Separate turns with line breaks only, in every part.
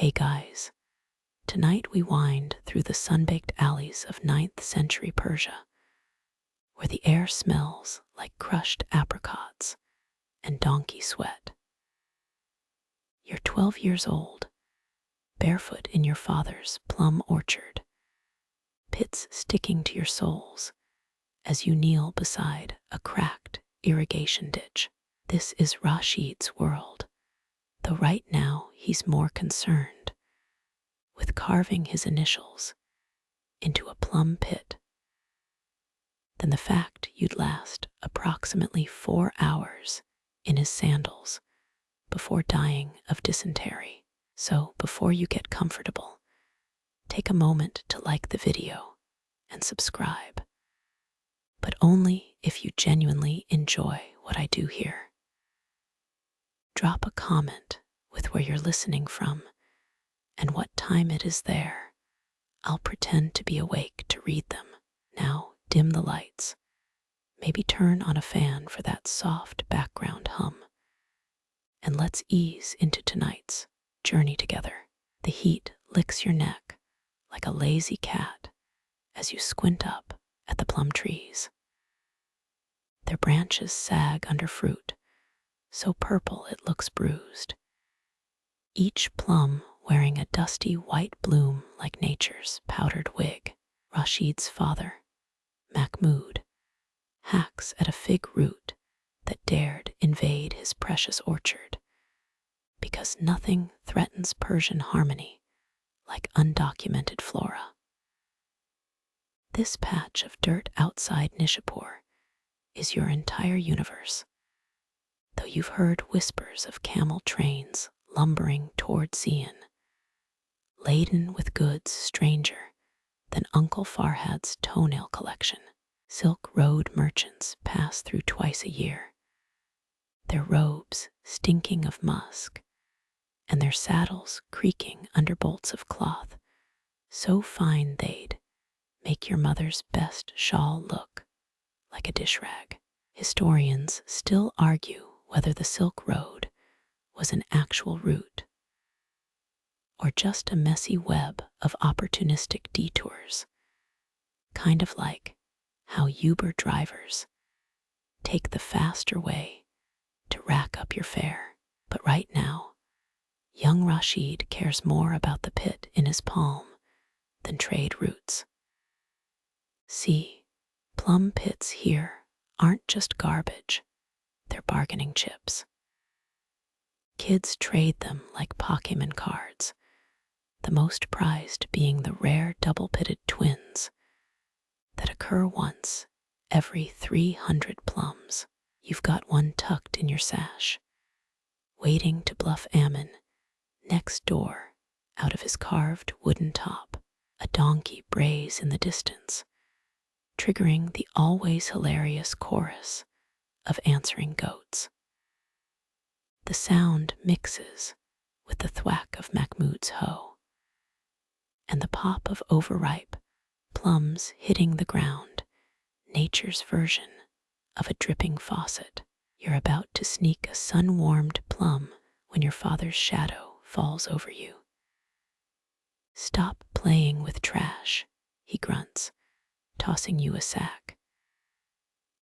Hey guys, tonight we wind through the sun-baked alleys of 9th century Persia, where the air smells like crushed apricots and donkey sweat. You're 12 years old, barefoot in your father's plum orchard, pits sticking to your soles as you kneel beside a cracked irrigation ditch. This is Rashid's world, though right now he's more concerned with carving his initials into a plum pit than the fact you'd last approximately 4 hours in his sandals before dying of dysentery. So before you get comfortable, take a moment to like the video and subscribe, but only if you genuinely enjoy what I do here. Drop a comment with where you're listening from and what time it is there. I'll pretend to be awake to read them. Now dim the lights. Maybe turn on a fan for that soft background hum. And let's ease into tonight's journey together. The heat licks your neck like a lazy cat as you squint up at the plum trees. Their branches sag under fruit, so purple it looks bruised. Each plum wearing a dusty white bloom like nature's powdered wig. Rashid's father, Mahmud, hacks at a fig root that dared invade his precious orchard, because nothing threatens Persian harmony like undocumented flora. This patch of dirt outside Nishapur is your entire universe, though you've heard whispers of camel trains lumbering toward Zion, laden with goods stranger than Uncle Farhad's toenail collection. Silk Road merchants pass through twice a year, their robes stinking of musk, and their saddles creaking under bolts of cloth so fine they'd make your mother's best shawl look like a dish rag. Historians still argue whether the Silk Road was an actual route or just a messy web of opportunistic detours, kind of like how Uber drivers take the faster way to rack up your fare. But right now, young Rashid cares more about the pit in his palm than trade routes. See, plum pits here aren't just garbage, they're bargaining chips. Kids trade them like Pokemon cards, the most prized being the rare double-pitted twins that occur once every 300 plums. You've got one tucked in your sash, waiting to bluff Ammon next door out of his carved wooden top. A donkey brays in the distance, triggering the always hilarious chorus of answering goats. The sound mixes with the thwack of Mahmud's hoe and the pop of overripe plums hitting the ground, nature's version of a dripping faucet. You're about to sneak a sun-warmed plum when your father's shadow falls over you. Stop playing with trash, he grunts, tossing you a sack.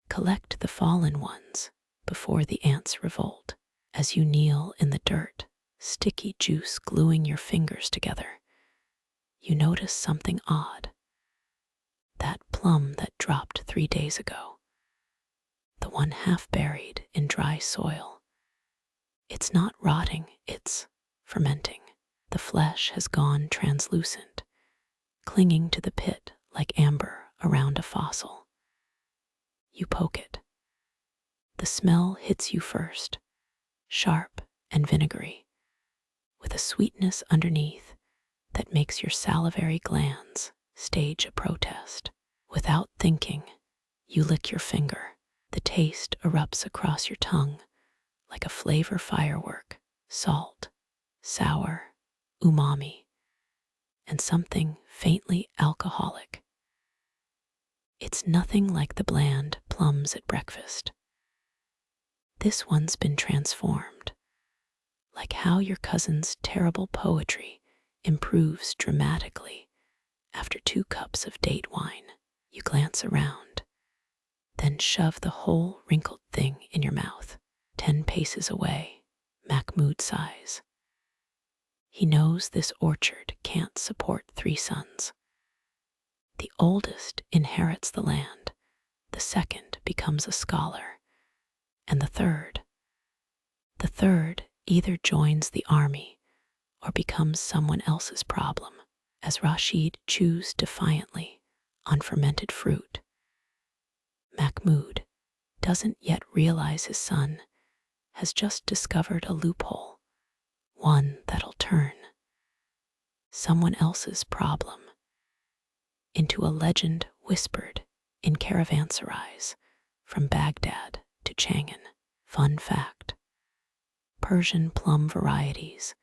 Collect the fallen ones before the ants revolt. As you kneel in the dirt, sticky juice gluing your fingers together, you notice something odd. That plum that dropped 3 days ago, the one half buried in dry soil. It's not rotting, it's fermenting. The flesh has gone translucent, clinging to the pit like amber around a fossil. You poke it. The smell hits you first, sharp and vinegary, with a sweetness underneath that makes your salivary glands stage a protest. Without thinking, you lick your finger. The taste erupts across your tongue like a flavor firework: salt, sour, umami, and something faintly alcoholic. It's nothing like the bland plums at breakfast. This one's been transformed, like how your cousin's terrible poetry improves dramatically after 2 cups of date wine. You glance around, then shove the whole wrinkled thing in your mouth. 10 paces away, Mahmoud sighs. He knows this orchard can't support 3 sons. The oldest inherits the land, the second becomes a scholar, and the third either joins the army or becomes someone else's problem, as Rashid chews defiantly on fermented fruit. Mahmoud doesn't yet realize his son has just discovered a loophole, one that'll turn someone else's problem into a legend whispered in caravanserais from Baghdad to Chang'an. Fun fact: Persian plum varieties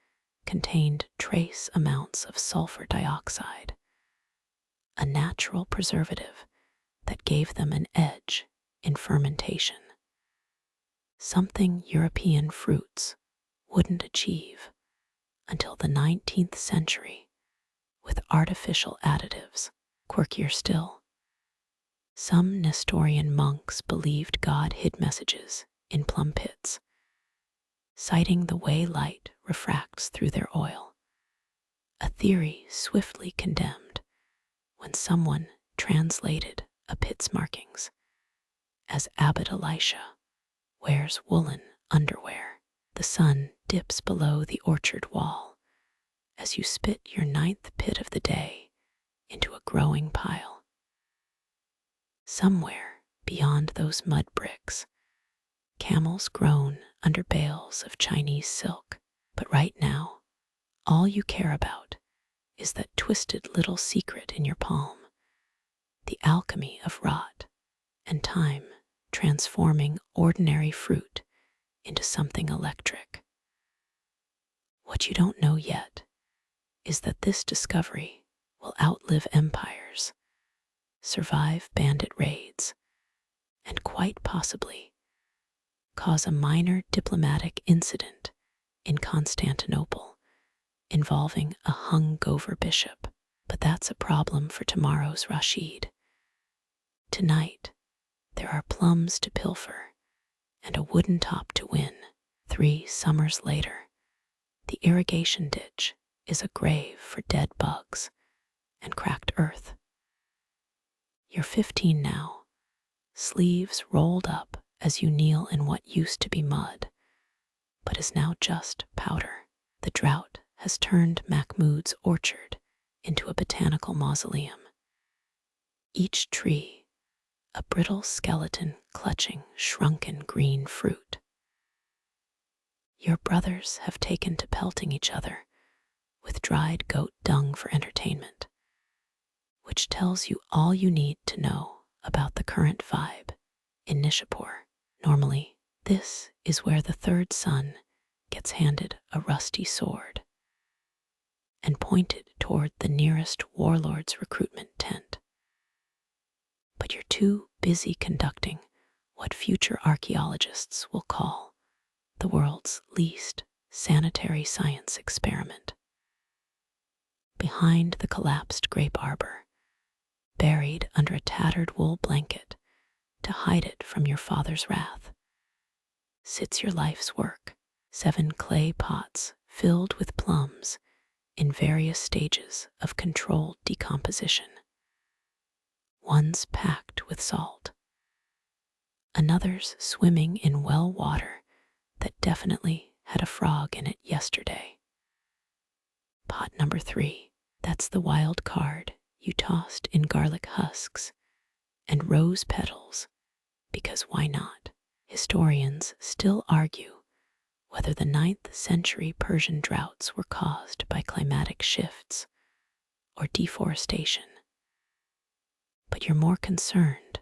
contained trace amounts of sulfur dioxide, a natural preservative that gave them an edge in fermentation, something European fruits wouldn't achieve until the 19th century with artificial additives. Quirkier still, some Nestorian monks believed God hid messages in plum pits, citing the way light refracts through their oil, a theory swiftly condemned when someone translated a pit's markings as Abbot Elisha wears woolen underwear. The sun dips below the orchard wall as you spit your 9th pit of the day into a growing pile. Somewhere beyond those mud bricks, camels groan under bales of Chinese silk. But right now, all you care about is that twisted little secret in your palm, the alchemy of rot and time transforming ordinary fruit into something electric. What you don't know yet is that this discovery will outlive empires, survive bandit raids, and quite possibly cause a minor diplomatic incident in Constantinople involving a hungover bishop. But that's a problem for tomorrow's Rashid. Tonight, there are plums to pilfer and a wooden top to win. 3 summers later, the irrigation ditch is a grave for dead bugs and cracked earth. You're 15 now, sleeves rolled up as you kneel in what used to be mud, but is now just powder. The drought has turned Mahmoud's orchard into a botanical mausoleum. Each tree, a brittle skeleton clutching shrunken green fruit. Your brothers have taken to pelting each other with dried goat dung for entertainment, which tells you all you need to know about the current vibe in Nishapur. Normally, this is where the 3rd son gets handed a rusty sword and pointed toward the nearest warlord's recruitment tent. But you're too busy conducting what future archaeologists will call the world's least sanitary science experiment. Behind the collapsed grape arbor, buried under a tattered wool blanket to hide it from your father's wrath, sits your life's work, 7 clay pots filled with plums in various stages of controlled decomposition. One's packed with salt, another's swimming in well water that definitely had a frog in it yesterday. Pot number 3, that's the wild card you tossed in garlic husks and rose petals, because why not? Historians still argue whether the 9th century Persian droughts were caused by climatic shifts or deforestation. But you're more concerned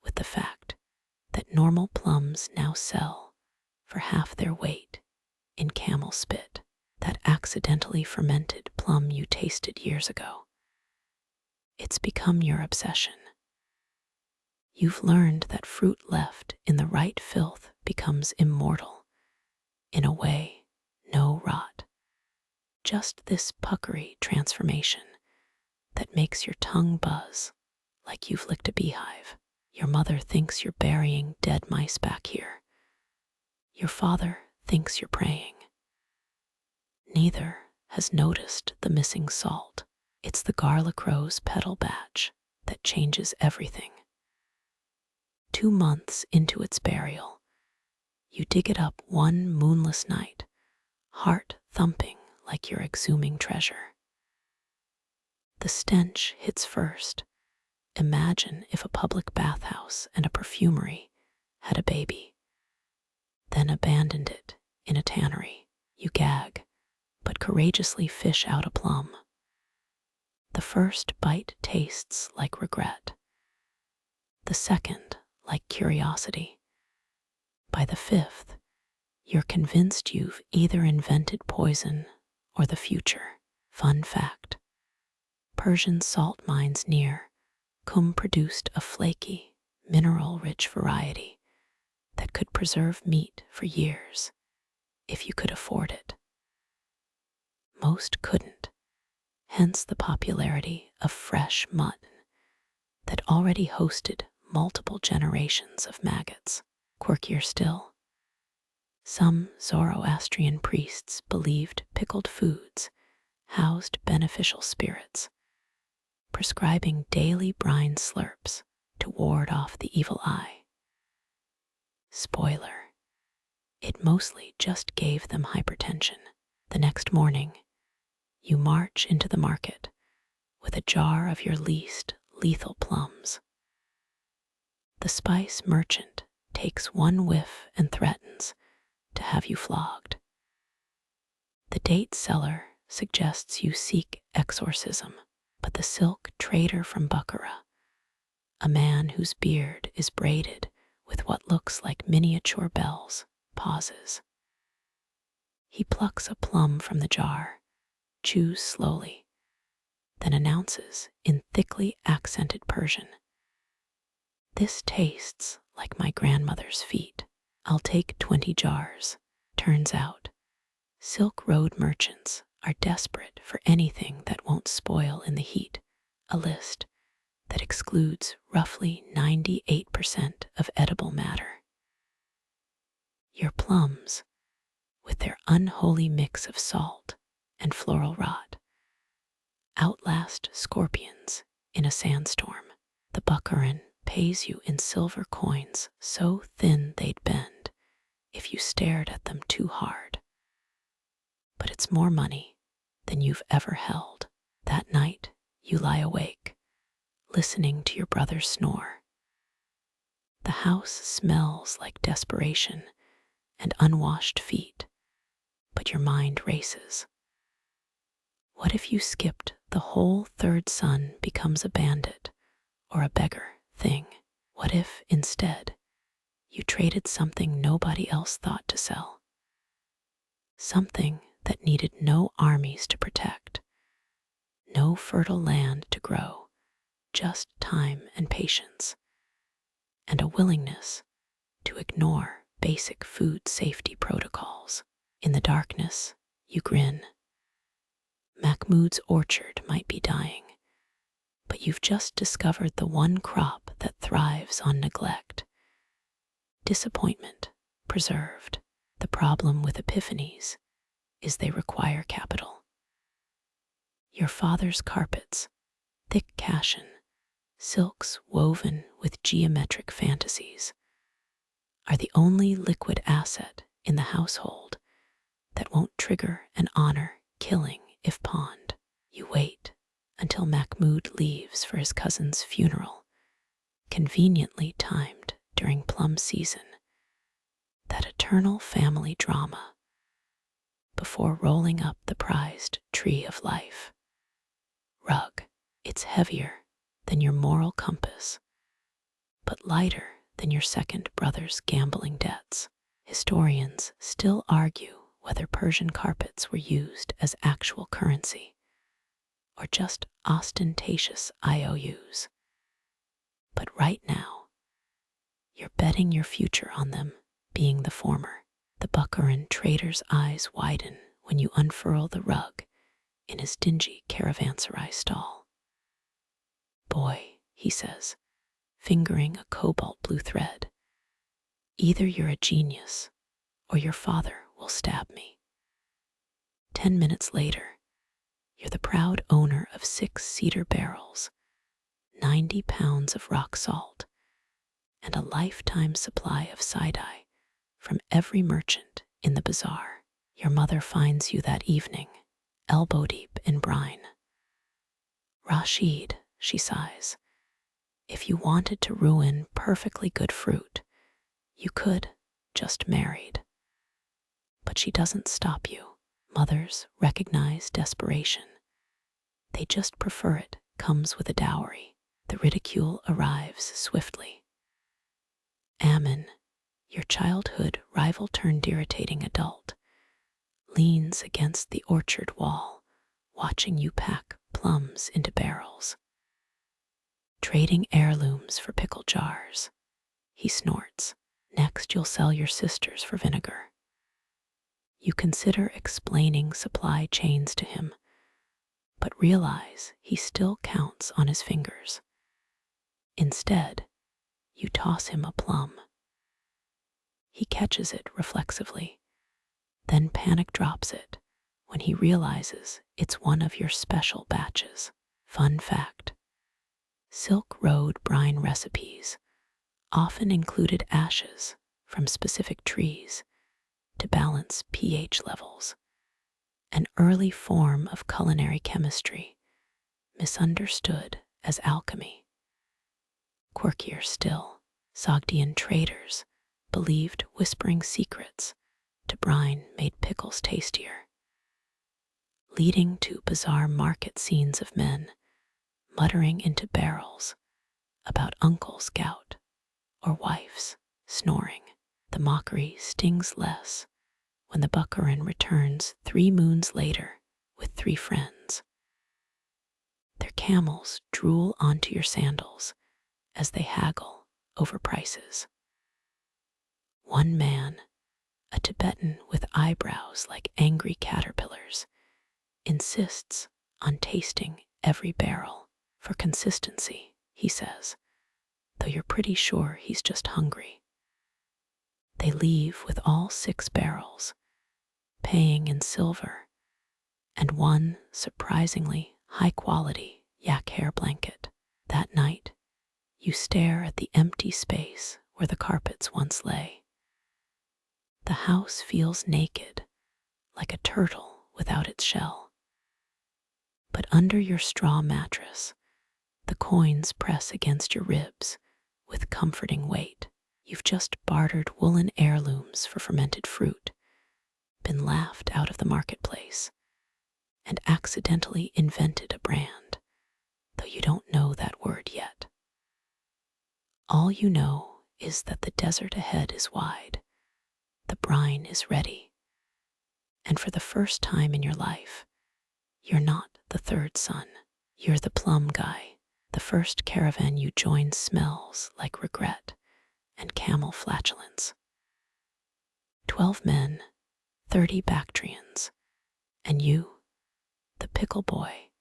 with the fact that normal plums now sell for half their weight in camel spit, that accidentally fermented plum you tasted years ago. It's become your obsession. You've learned that fruit left in the right filth becomes immortal in a way no rot just this puckery transformation that makes your tongue buzz like you've licked a beehive. Your mother thinks you're burying dead mice back here. Your father thinks you're praying. Neither has noticed the missing salt. It's the garlic rose petal batch that changes everything. 2 months into its burial, you dig it up one moonless night, heart thumping like you're exhuming treasure. The stench hits first. Imagine if a public bathhouse and a perfumery had a baby, then abandoned it in a tannery. You gag, but courageously fish out a plum. The first bite tastes like regret, the second like curiosity. By the fifth, you're convinced you've either invented poison or the future. Fun fact: Persian salt mines near Qum produced a flaky, mineral-rich variety that could preserve meat for years if you could afford it. Most couldn't, hence the popularity of fresh mutton that already hosted multiple generations of maggots. Quirkier still, some Zoroastrian priests believed pickled foods housed beneficial spirits, prescribing daily brine slurps to ward off the evil eye. Spoiler: it mostly just gave them hypertension. The next morning, you march into the market with a jar of your least lethal plums. The spice merchant takes one whiff and threatens to have you flogged. The date seller suggests you seek exorcism, but the silk trader from Bukhara, a man whose beard is braided with what looks like miniature bells, pauses. He plucks a plum from the jar, chews slowly, then announces in thickly accented Persian, "This tastes like my grandmother's feet. I'll take 20 jars." Turns out, Silk Road merchants are desperate for anything that won't spoil in the heat, a list that excludes roughly 98% of edible matter. Your plums, with their unholy mix of salt and floral rot, outlast scorpions in a sandstorm. The Bukharan pays you in silver coins so thin they'd bend if you stared at them too hard. But it's more money than you've ever held. That night, you lie awake, listening to your brother snore. The house smells like desperation and unwashed feet, but your mind races. What if you skipped the whole third son becomes a bandit or a beggar thing? What if, instead, you traded something nobody else thought to sell? Something that needed no armies to protect, no fertile land to grow, just time and patience, and a willingness to ignore basic food safety protocols. In the darkness, you grin. Mahmoud's orchard might be dying, but you've just discovered the one crop that thrives on neglect. Disappointment preserved. The problem with epiphanies is they require capital. Your father's carpets, thick cassion, silks woven with geometric fantasies, are the only liquid asset in the household that won't trigger an honor killing if pawned. You wait until Mahmoud leaves for his cousin's funeral, conveniently timed during plum season, that eternal family drama, before rolling up the prized tree of life. Rug. It's heavier than your moral compass, but lighter than your second brother's gambling debts. Historians still argue whether Persian carpets were used as actual currency or just ostentatious IOUs. But right now, you're betting your future on them being the former. The Bukharan trader's eyes widen when you unfurl the rug in his dingy caravanserai stall. "Boy," he says, fingering a cobalt blue thread, "either you're a genius or your father will stab me." 10 minutes later, you're the proud owner of 6 cedar barrels, 90 pounds of rock salt, and a lifetime supply of side-eye from every merchant in the bazaar. Your mother finds you that evening, elbow-deep in brine. "Rashid," she sighs, "if you wanted to ruin perfectly good fruit, you could just married." But she doesn't stop you. Mothers recognize desperation. They just prefer it comes with a dowry. The ridicule arrives swiftly. Ammon, your childhood rival turned irritating adult, leans against the orchard wall, watching you pack plums into barrels. "Trading heirlooms for pickle jars," he snorts. "Next you'll sell your sisters for vinegar." You consider explaining supply chains to him, but realize he still counts on his fingers. Instead, you toss him a plum. He catches it reflexively, then panic drops it when he realizes it's one of your special batches. Fun fact: Silk Road brine recipes often included ashes from specific trees to balance pH levels, an early form of culinary chemistry misunderstood as alchemy. Quirkier still, Sogdian traders believed whispering secrets to brine made pickles tastier, leading to bizarre market scenes of men muttering into barrels about uncle's gout or wife's snoring. The mockery stings less when the Buccarin returns 3 moons later with 3 friends. Their camels drool onto your sandals as they haggle over prices. One man, a Tibetan with eyebrows like angry caterpillars, insists on tasting every barrel for consistency, he says, though you're pretty sure he's just hungry. They leave with all 6 barrels, paying in silver, and one surprisingly high-quality yak hair blanket. That night, you stare at the empty space where the carpets once lay. The house feels naked, like a turtle without its shell. But under your straw mattress, the coins press against your ribs with comforting weight. You've just bartered woolen heirlooms for fermented fruit, been laughed out of the marketplace, and accidentally invented a brand, though you don't know that word yet. All you know is that the desert ahead is wide, the brine is ready, and for the first time in your life, you're not the third son, you're the plum guy. The first caravan you join smells like regret and camel flatulence. 12 men, 30 Bactrians, and you, the pickle boy,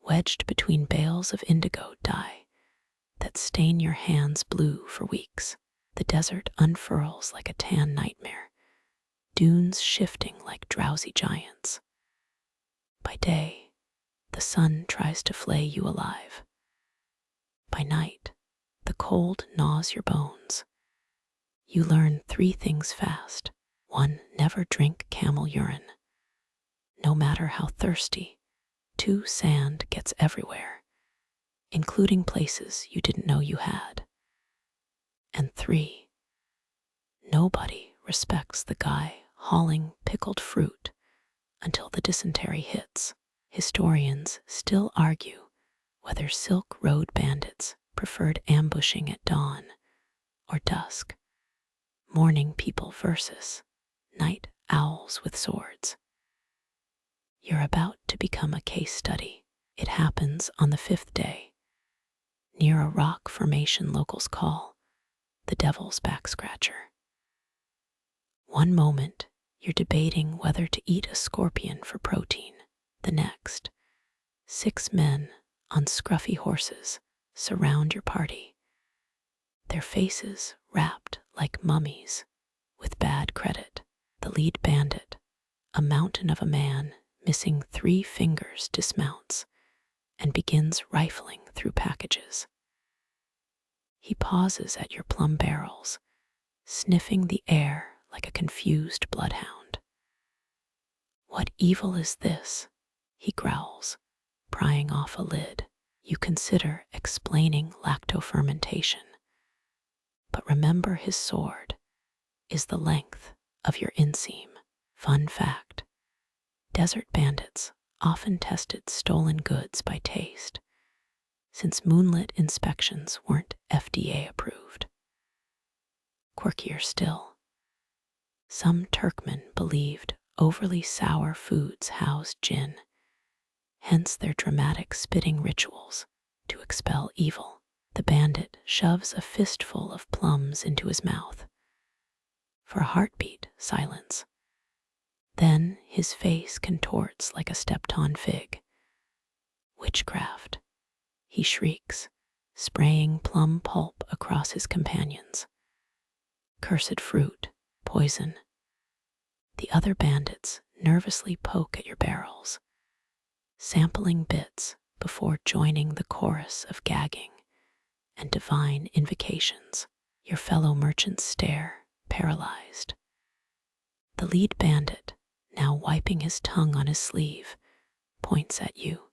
wedged between bales of indigo dye that stain your hands blue for weeks. The desert unfurls like a tan nightmare, dunes shifting like drowsy giants. By day, the sun tries to flay you alive. By night, the cold gnaws your bones. You learn 3 things fast. 1, never drink camel urine. No matter how thirsty. 2, sand gets everywhere, including places you didn't know you had. And 3, nobody respects the guy hauling pickled fruit until the dysentery hits. Historians still argue whether Silk Road bandits preferred ambushing at dawn or dusk, morning people versus night owls with swords. You're about to become a case study. It happens on the 5th day, near a rock formation locals call the Devil's Back Scratcher. One moment, you're debating whether to eat a scorpion for protein. The next, 6 men on scruffy horses surround your party, their faces wrapped like mummies with bad credit. The lead bandit, a mountain of a man missing 3 fingers, dismounts and begins rifling through packages. He pauses at your plum barrels, sniffing the air like a confused bloodhound. "What evil is this?" he growls, prying off a lid. You consider explaining lactofermentation, but remember his sword is the length of your inseam. Fun fact: desert bandits often tested stolen goods by taste, since moonlit inspections weren't FDA approved. Quirkier still, some Turkmen believed overly sour foods housed jinn, hence their dramatic spitting rituals to expel evil. The bandit shoves a fistful of plums into his mouth. For a heartbeat, silence. Then his face contorts like a stepped-on fig. "Witchcraft," he shrieks, spraying plum pulp across his companions. "Cursed fruit, poison." The other bandits nervously poke at your barrels, sampling bits before joining the chorus of gagging and divine invocations. Your fellow merchants stare, paralyzed. The lead bandit, now wiping his tongue on his sleeve, points at you.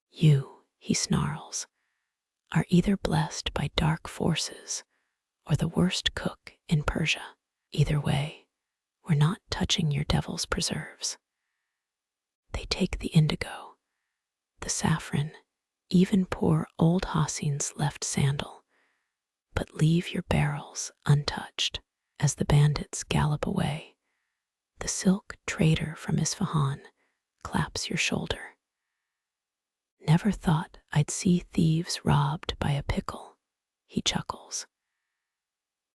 "You," he snarls, "are either blessed by dark forces or the worst cook in Persia. Either way, we're not touching your devil's preserves." They take the indigo, the saffron, even poor old Hassin's left sandal, but leave your barrels untouched. As the bandits gallop away, the silk trader from Isfahan claps your shoulder. "Never thought I'd see thieves robbed by a pickle," he chuckles.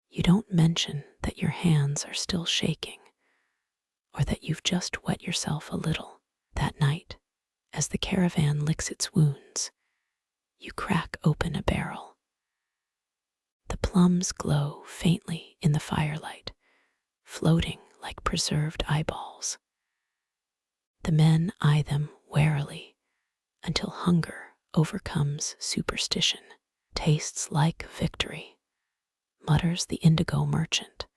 You don't mention that your hands are still shaking, or that you've just wet yourself a little. That night, as the caravan licks its wounds, you crack open a barrel. The plums glow faintly in the firelight, floating like preserved eyeballs. The men eye them warily until hunger overcomes superstition. "Tastes like victory," mutters the indigo merchant,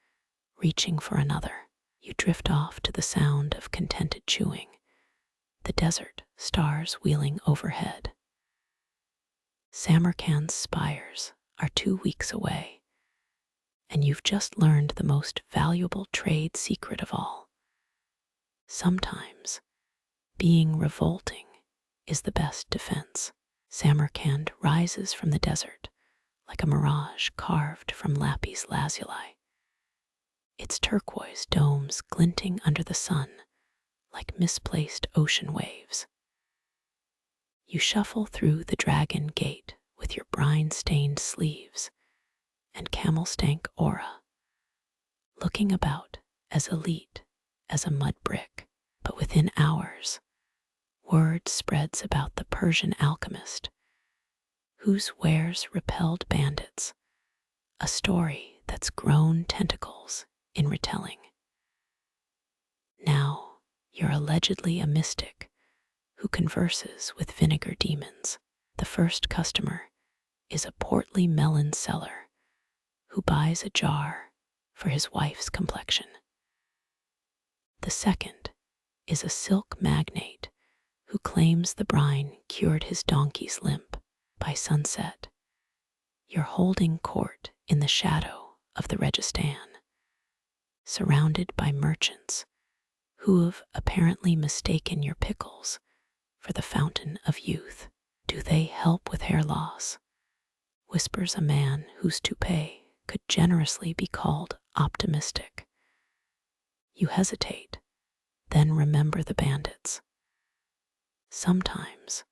reaching for another. You drift off to the sound of contented chewing, the desert stars wheeling overhead. Samarkand's spires are 2 weeks away, and you've just learned the most valuable trade secret of all. Sometimes, being revolting is the best defense. Samarkand rises from the desert like a mirage carved from lapis lazuli, its turquoise domes glinting under the sun like misplaced ocean waves. You shuffle through the dragon gate with your brine-stained sleeves and camel-stank aura, looking about as elite as a mud brick. But within hours, word spreads about the Persian alchemist whose wares repelled bandits, a story that's grown tentacles in retelling. Now you're allegedly a mystic who converses with vinegar demons. The first customer is a portly melon seller who buys a jar for his wife's complexion. The second is a silk magnate who claims the brine cured his donkey's limp. By sunset, you're holding court in the shadow of the Registan, surrounded by merchants who have apparently mistaken your pickles for the fountain of youth. "Do they help with hair loss?" whispers a man whose toupee could generously be called optimistic. You hesitate, then remember the bandits. Sometimes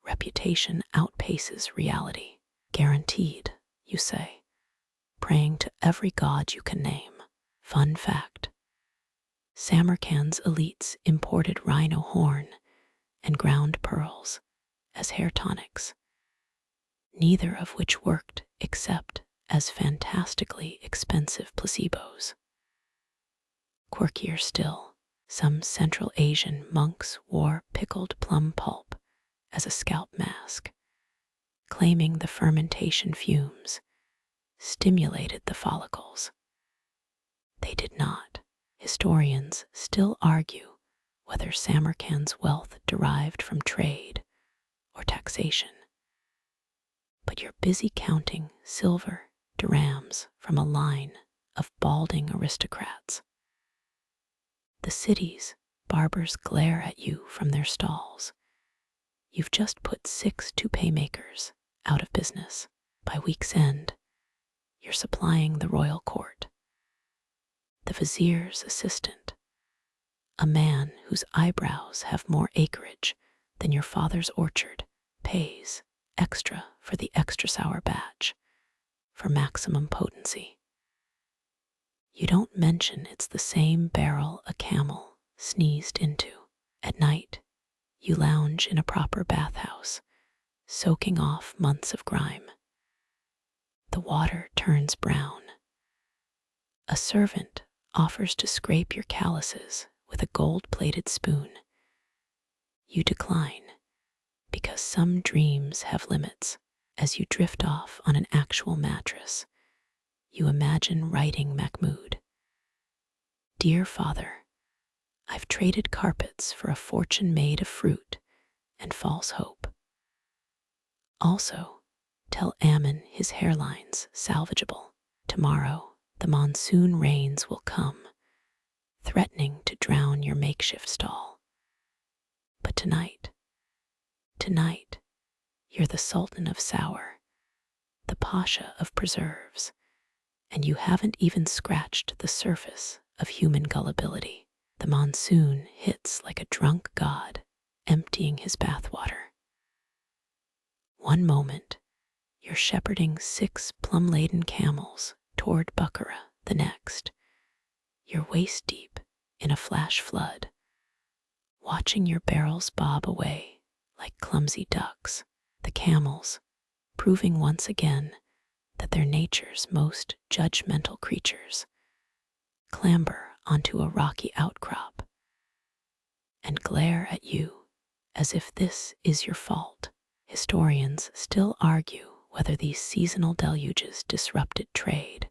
reputation outpaces reality. "Guaranteed," you say, praying to every god you can name. Fun fact: Samarkand's elites imported rhino horn and ground pearls as hair tonics, neither of which worked except as fantastically expensive placebos. Quirkier still, some Central Asian monks wore pickled plum pulp as a scalp mask, claiming the fermentation fumes stimulated the follicles. They did not. Historians still argue whether Samarkand's wealth derived from trade or taxation. But you're busy counting silver dirhams from a line of balding aristocrats. The city's barbers glare at you from their stalls. You've just put 6 toupee makers out of business. By week's end, you're supplying the royal court. The vizier's assistant, a man whose eyebrows have more acreage than your father's orchard, pays extra for the extra sour batch for maximum potency. You don't mention it's the same barrel a camel sneezed into. At night, you lounge in a proper bathhouse, soaking off months of grime. The water turns brown. A servant offers to scrape your calluses with a gold-plated spoon. You decline, because some dreams have limits. As you drift off on an actual mattress, you imagine writing Mahmoud. Dear Father, I've traded carpets for a fortune made of fruit and false hope. Also, tell Ammon his hairline's salvageable. Tomorrow, the monsoon rains will come, threatening to drown your makeshift stall. But tonight, you're the Sultan of Sour, the Pasha of Preserves, and you haven't even scratched the surface of human gullibility. The monsoon hits like a drunk god, emptying his bathwater. One moment, you're shepherding 6 plum-laden camels toward Bukhara. The next, you're waist-deep in a flash flood, watching your barrels bob away like clumsy ducks. The camels, proving once again that they're nature's most judgmental creatures, clamber onto a rocky outcrop and glare at you as if this is your fault. Historians still argue whether these seasonal deluges disrupted trade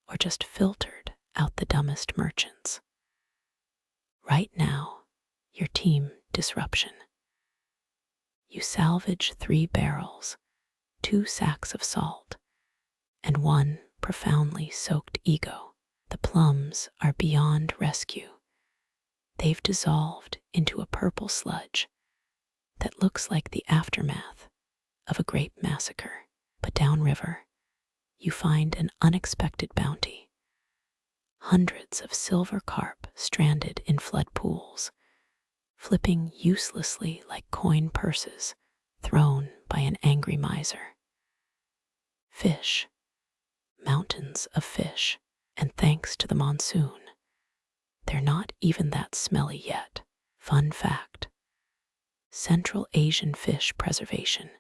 or just filtered out the dumbest merchants. Right now, your team disruption. You salvage 3 barrels, 2 sacks of salt, and 1 profoundly soaked ego. The plums are beyond rescue. They've dissolved into a purple sludge that looks like the aftermath of a grape massacre. But downriver, you find an unexpected bounty. Hundreds of silver carp stranded in flood pools, flipping uselessly like coin purses thrown by an angry miser. Fish, mountains of fish, and thanks to the monsoon, they're not even that smelly yet. Fun fact: Central Asian fish preservation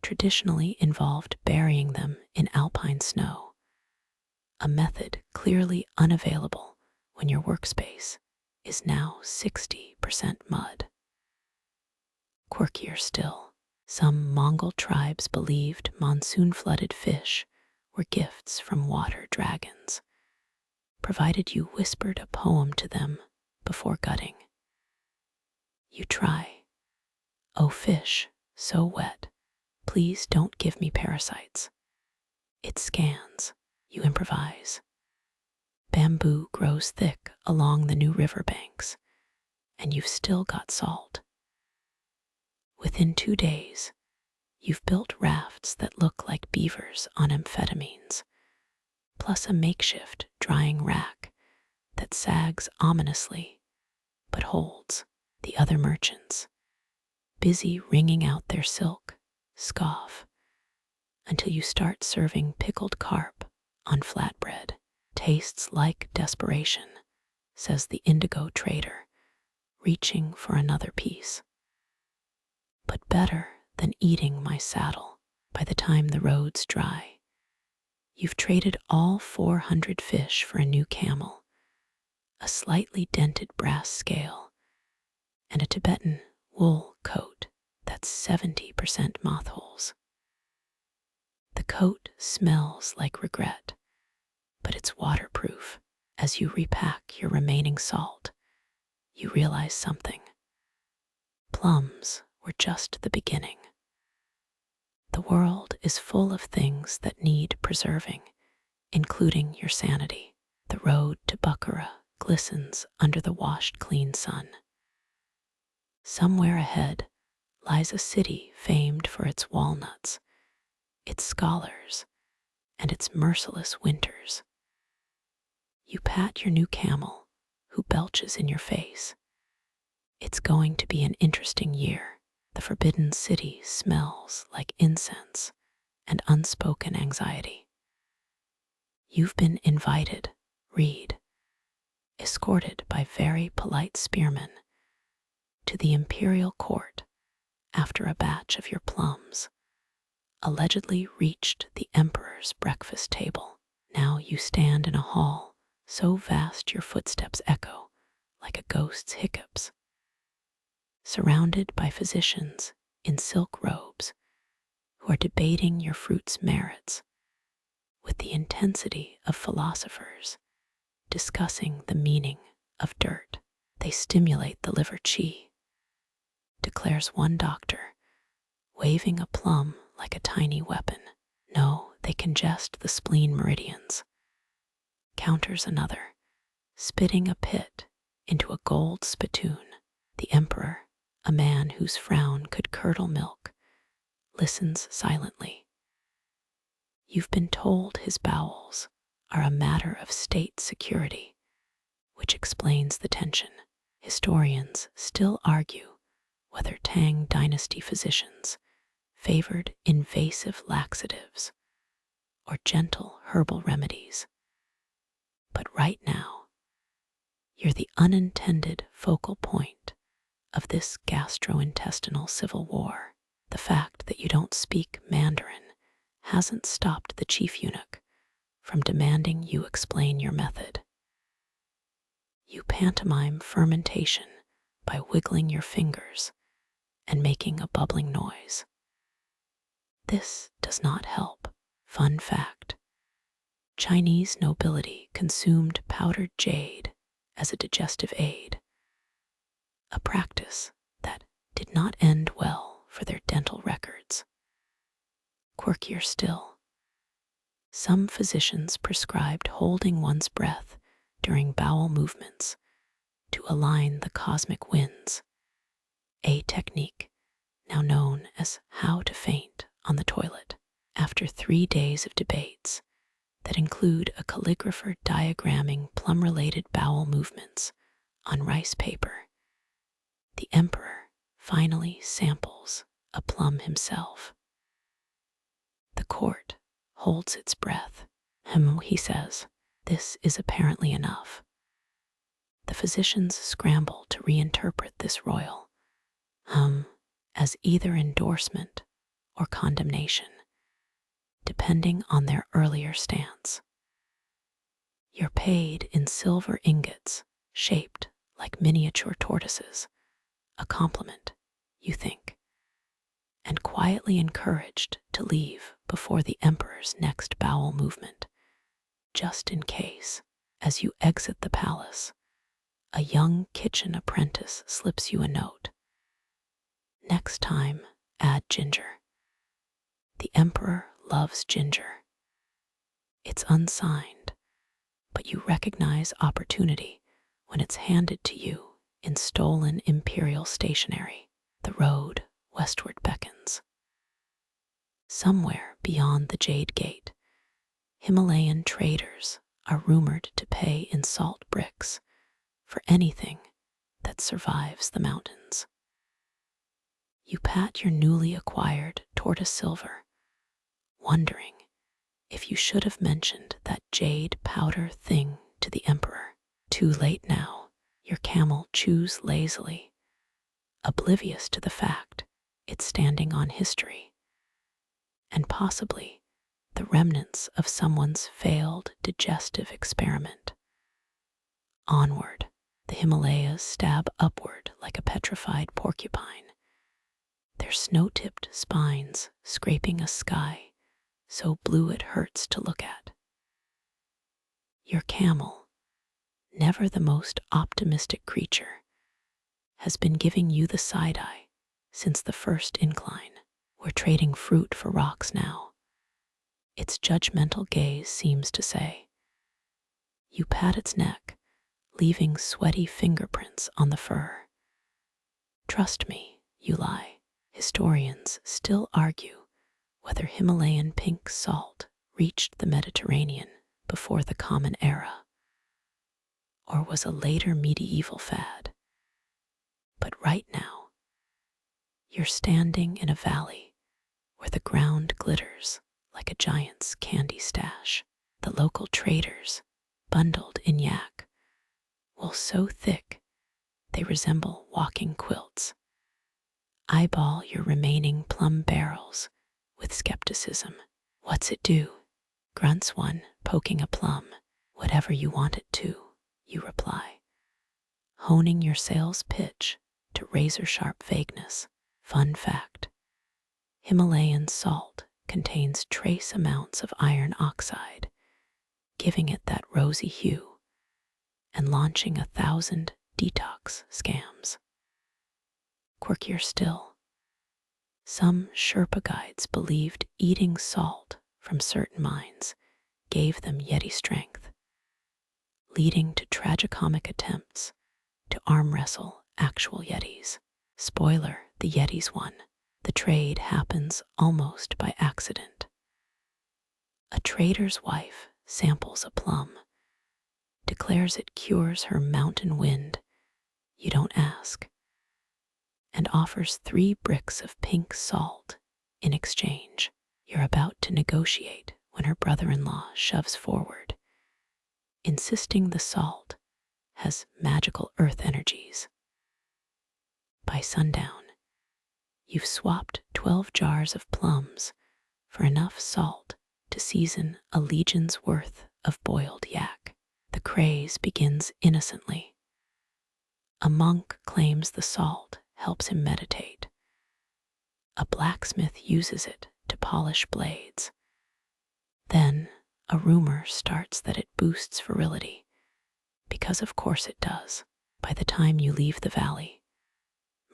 traditionally involved burying them in alpine snow, a method clearly unavailable when your workspace is now 60% mud. Quirkier still, some Mongol tribes believed monsoon-flooded fish were gifts from water dragons, provided you whispered a poem to them before gutting. You try. Oh fish, so wet, please don't give me parasites. It scans. You improvise. Bamboo grows thick along the new river banks, and you've still got salt. Within 2 days, you've built rafts that look like beavers on amphetamines, plus a makeshift drying rack that sags ominously but holds. The other merchants, busy wringing out their silk, scoff until you start serving pickled carp on flatbread. Tastes like desperation, says the indigo trader, reaching for another piece. But better than eating my saddle, by the time the road's dry, you've traded all 400 fish for a new camel, a slightly dented brass scale, and a Tibetan wool coat that's 70% moth holes. The coat smells like regret, but it's waterproof. As you repack your remaining salt, you realize something. Plums were just the beginning. The world is full of things that need preserving, including your sanity. The road to Bukhara glistens under the washed clean sun. Somewhere ahead lies a city famed for its walnuts, its scholars, and its merciless winters. You pat your new camel, who belches in your face. It's going to be an interesting year. The forbidden city smells like incense and unspoken anxiety. You've been invited, Reed, escorted by very polite spearmen, to the imperial court after a batch of your plums allegedly reached the emperor's breakfast table. Now you stand in a hall so vast your footsteps echo like a ghost's hiccups, surrounded by physicians in silk robes who are debating your fruit's merits with the intensity of philosophers discussing the meaning of dirt. They stimulate the liver chi, declares one doctor, waving a plum like a tiny weapon. No, they congest the spleen meridians, counters another, spitting a pit into a gold spittoon. The emperor, a man whose frown could curdle milk, listens silently. You've been told his bowels are a matter of state security, which explains the tension. Historians still argue whether Tang dynasty physicians favored invasive laxatives or gentle herbal remedies. But right now, you're the unintended focal point of this gastrointestinal civil war. The fact that you don't speak Mandarin hasn't stopped the chief eunuch from demanding you explain your method. You pantomime fermentation by wiggling your fingers and making a bubbling noise. This does not help. Fun fact: Chinese nobility consumed powdered jade as a digestive aid, a practice that did not end well for their dental records. Quirkier still, some physicians prescribed holding one's breath during bowel movements to align the cosmic winds, a technique now known as how to faint on the toilet. After 3 days of debates that include a calligrapher diagramming plum-related bowel movements on rice paper, the emperor finally samples a plum himself. The court holds its breath. He says, "This is apparently enough." The physicians scramble to reinterpret this royal as either endorsement or condemnation, depending on their earlier stance. You're paid in silver ingots shaped like miniature tortoises, a compliment, you think, and quietly encouraged to leave before the emperor's next bowel movement, just in case. As you exit the palace, a young kitchen apprentice slips you a note. Next time, add ginger. The emperor loves ginger. It's unsigned, but you recognize opportunity when it's handed to you in stolen imperial stationery. The road westward beckons. Somewhere beyond the Jade Gate, Himalayan traders are rumored to pay in salt bricks for anything that survives the mountains. You pat your newly acquired tortoise silver, wondering if you should have mentioned that jade powder thing to the emperor. Too late now. Your camel chews lazily, oblivious to the fact it's standing on history, and possibly the remnants of someone's failed digestive experiment. Onward, the Himalayas stab upward like a petrified porcupine, their snow-tipped spines scraping a sky so blue it hurts to look at. Your camel, never the most optimistic creature, has been giving you the side-eye since the first incline. We're trading fruit for rocks now, its judgmental gaze seems to say. You pat its neck, leaving sweaty fingerprints on the fur. Trust me, you lie. Historians still argue whether Himalayan pink salt reached the Mediterranean before the Common Era, or was a later medieval fad. But right now, you're standing in a valley where the ground glitters like a giant's candy stash. The local traders, bundled in yak, wool so thick they resemble walking quilts, eyeball your remaining plum barrels with skepticism. What's it do? Grunts one, poking a plum. Whatever you want it to, you reply, honing your sales pitch to razor-sharp vagueness. Fun fact: Himalayan salt contains trace amounts of iron oxide, giving it that rosy hue and launching 1,000 detox scams. Quirkier still, some Sherpa guides believed eating salt from certain mines gave them Yeti strength, leading to tragicomic attempts to arm wrestle actual Yetis. Spoiler, the Yetis won. The trade happens almost by accident. A trader's wife samples a plum, declares it cures her mountain wind, you don't ask, and offers 3 bricks of pink salt in exchange. You're about to negotiate when her brother-in-law shoves forward, insisting the salt has magical earth energies. By sundown, you've swapped 12 jars of plums for enough salt to season a legion's worth of boiled yak. The craze begins innocently. A monk claims the salt helps him meditate. A blacksmith uses it to polish blades. Then a rumor starts that it boosts virility, because of course it does. By the time you leave the valley,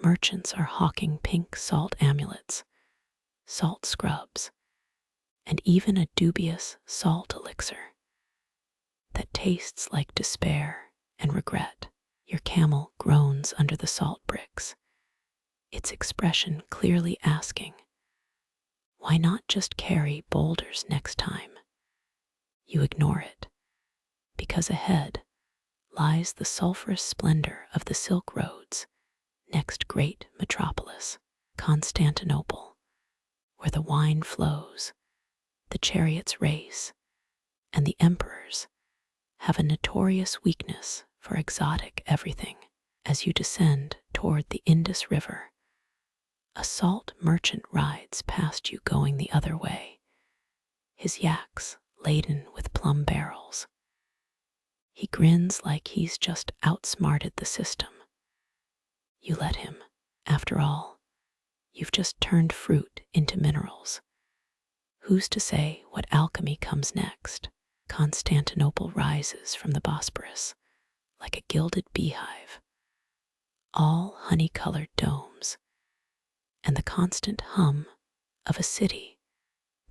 merchants are hawking pink salt amulets, salt scrubs, and even a dubious salt elixir that tastes like despair and regret. Your camel groans under the salt bricks, its expression clearly asking, why not just carry boulders next time? You ignore it, because ahead lies the sulphurous splendor of the Silk Road's next great metropolis, Constantinople, where the wine flows, the chariots race, and the emperors have a notorious weakness for exotic everything. As you descend toward the Indus River, a salt merchant rides past you going the other way, his yaks laden with plum barrels. He grins like he's just outsmarted the system. You let him. After all, you've just turned fruit into minerals. Who's to say what alchemy comes next? Constantinople rises from the Bosporus like a gilded beehive, all honey-colored domes, and the constant hum of a city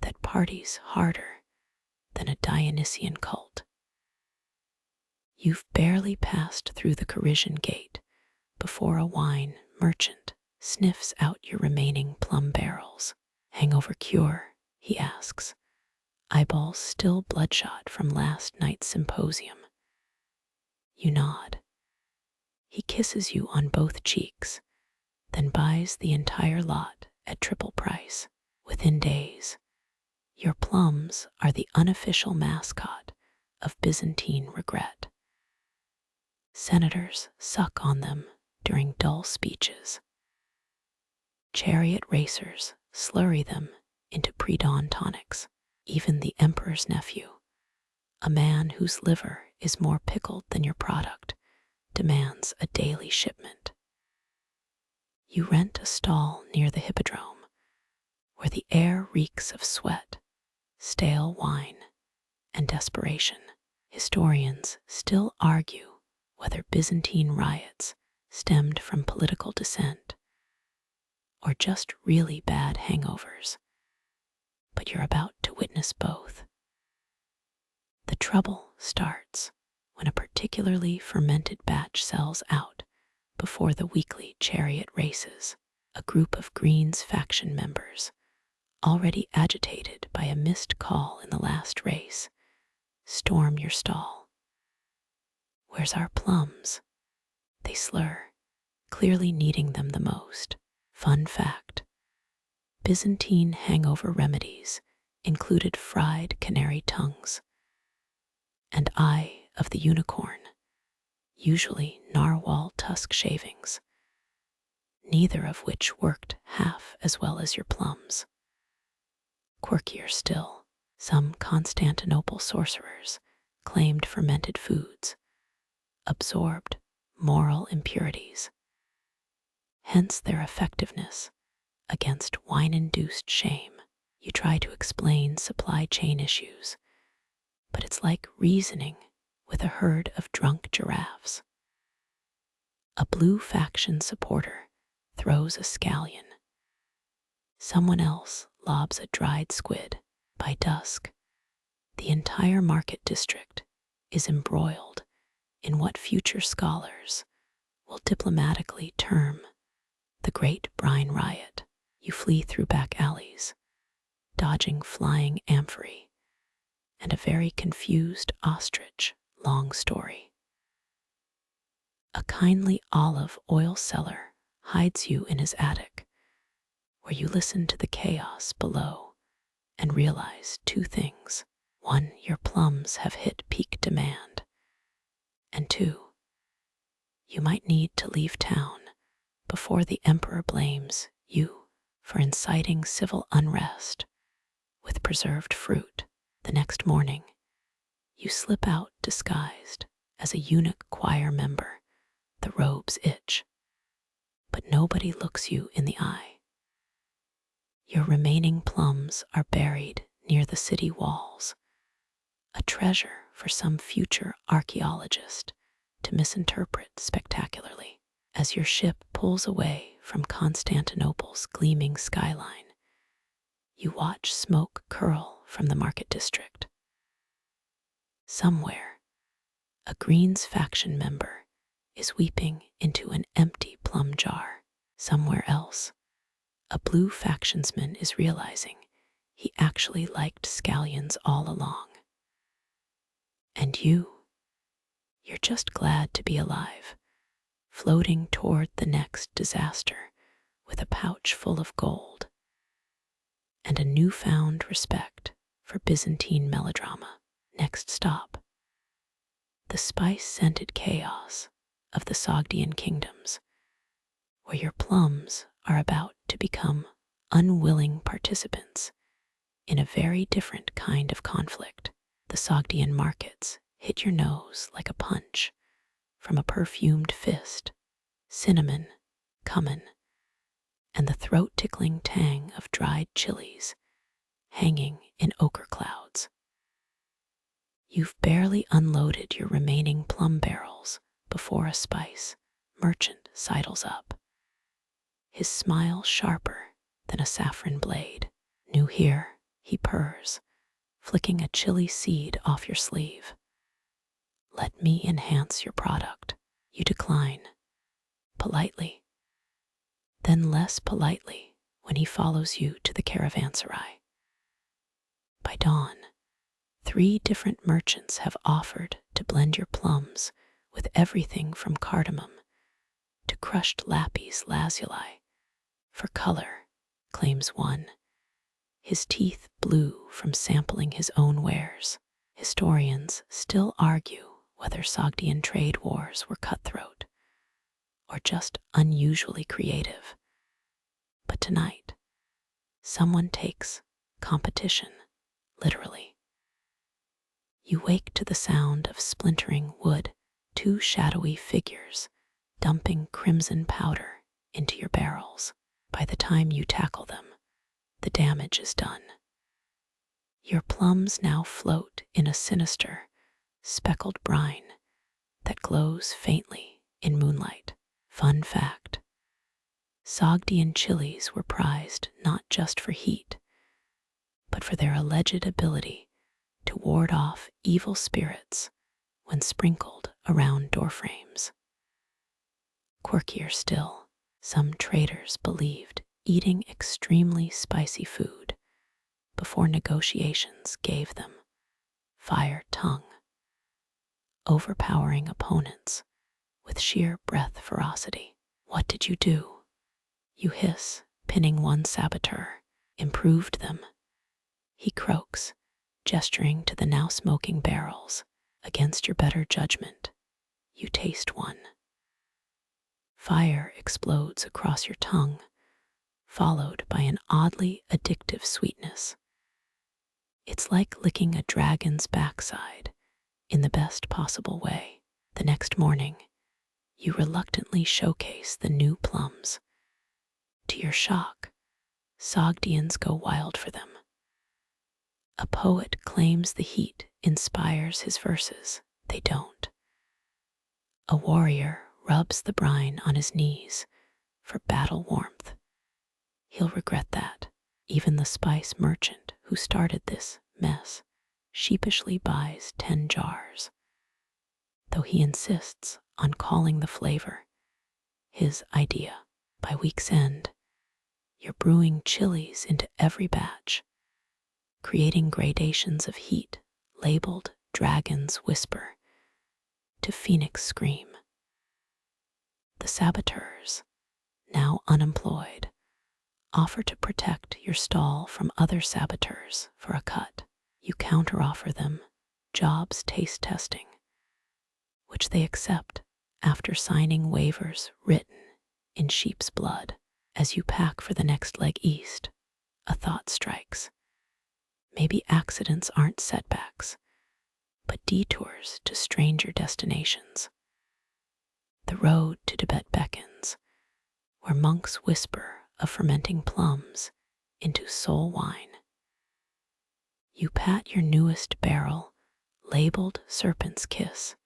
that parties harder than a Dionysian cult. You've barely passed through the Parisian gate before a wine merchant sniffs out your remaining plum barrels. Hangover cure, he asks, eyeballs still bloodshot from last night's symposium. You nod. He kisses you on both cheeks, then buys the entire lot at triple price. Within days, your plums are the unofficial mascot of Byzantine regret. Senators suck on them during dull speeches. Chariot racers slurry them into pre-dawn tonics. Even the emperor's nephew, a man whose liver is more pickled than your product, demands a daily shipment. You rent a stall near the hippodrome, where the air reeks of sweat, stale wine, and desperation. Historians still argue whether Byzantine riots stemmed from political dissent or just really bad hangovers, but you're about to witness both. The trouble starts when a particularly fermented batch sells out before the weekly chariot races. A group of Green's faction members, already agitated by a missed call in the last race, storm your stall. "Where's our plums?" they slur, clearly needing them the most. Fun fact: Byzantine hangover remedies included fried canary tongues and eye of the unicorn, usually narwhal tusk shavings, neither of which worked half as well as your plums. Quirkier still, some Constantinople sorcerers claimed fermented foods absorbed moral impurities, hence their effectiveness against wine-induced shame. You try to explain supply chain issues, but it's like reasoning with a herd of drunk giraffes. A blue faction supporter throws a scallion. Someone else lobs a dried squid. By dusk, the entire market district is embroiled in what future scholars will diplomatically term the Great Brine Riot. You flee through back alleys, dodging flying amphorae and a very confused ostrich. Long story. A kindly olive oil seller hides you in his attic, where you listen to the chaos below and realize two things. One, your plums have hit peak demand. And two, you might need to leave town before the emperor blames you for inciting civil unrest with preserved fruit. The next morning, you slip out disguised as a eunuch choir member. The robes itch, but nobody looks you in the eye. Your remaining plums are buried near the city walls, a treasure for some future archaeologist to misinterpret spectacularly. As your ship pulls away from Constantinople's gleaming skyline, you watch smoke curl from the market district. Somewhere, a Green's faction member is weeping into an empty plum jar. Somewhere else, a blue factionsman is realizing he actually liked scallions all along. And you're just glad to be alive, floating toward the next disaster with a pouch full of gold and a newfound respect for Byzantine melodrama. Next stop, the spice-scented chaos of the Sogdian kingdoms, where your plums are about to become unwilling participants in a very different kind of conflict. The Sogdian markets hit your nose like a punch from a perfumed fist, cinnamon, cumin, and the throat-tickling tang of dried chilies hanging in ochre clouds. You've barely unloaded your remaining plum barrels before a spice merchant sidles up, his smile sharper than a saffron blade. "New here," he purrs, flicking a chili seed off your sleeve. "Let me enhance your product." You decline, politely, then less politely when he follows you to the caravanserai. By dawn, 3 different merchants have offered to blend your plums with everything from cardamom to crushed lapis lazuli. For color, claims one, his teeth blue from sampling his own wares. Historians still argue whether Sogdian trade wars were cutthroat or just unusually creative. But tonight, someone takes competition literally. You wake to the sound of splintering wood, two shadowy figures dumping crimson powder into your barrels. By the time you tackle them, the damage is done. Your plums now float in a sinister, speckled brine that glows faintly in moonlight. Fun fact: Sogdian chilies were prized not just for heat, but for their alleged ability to ward off evil spirits when sprinkled around doorframes. Quirkier still, some traders believed eating extremely spicy food before negotiations gave them fire tongue, overpowering opponents with sheer breath ferocity. What did you do? You hiss, pinning one saboteur. Improved them, he croaks, gesturing to the now smoking barrels. Against your better judgment, you taste one. Fire explodes across your tongue, followed by an oddly addictive sweetness. It's like licking a dragon's backside in the best possible way. The next morning, you reluctantly showcase the new plums. To your shock, Sogdians go wild for them. A poet claims the heat inspires his verses. They don't. A warrior rubs the brine on his knees for battle warmth. He'll regret that. Even the spice merchant who started this mess sheepishly buys 10 jars, though he insists on calling the flavor his idea. By week's end, you're brewing chilies into every batch, creating gradations of heat labeled Dragon's Whisper to Phoenix Scream. The saboteurs, now unemployed, offer to protect your stall from other saboteurs for a cut. You counteroffer them jobs taste testing, which they accept after signing waivers written in sheep's blood. As you pack for the next leg east, a thought strikes. Maybe accidents aren't setbacks, but detours to stranger destinations. The road to Tibet beckons, where monks whisper of fermenting plums into soul wine. You pat your newest barrel, labeled Serpent's Kiss,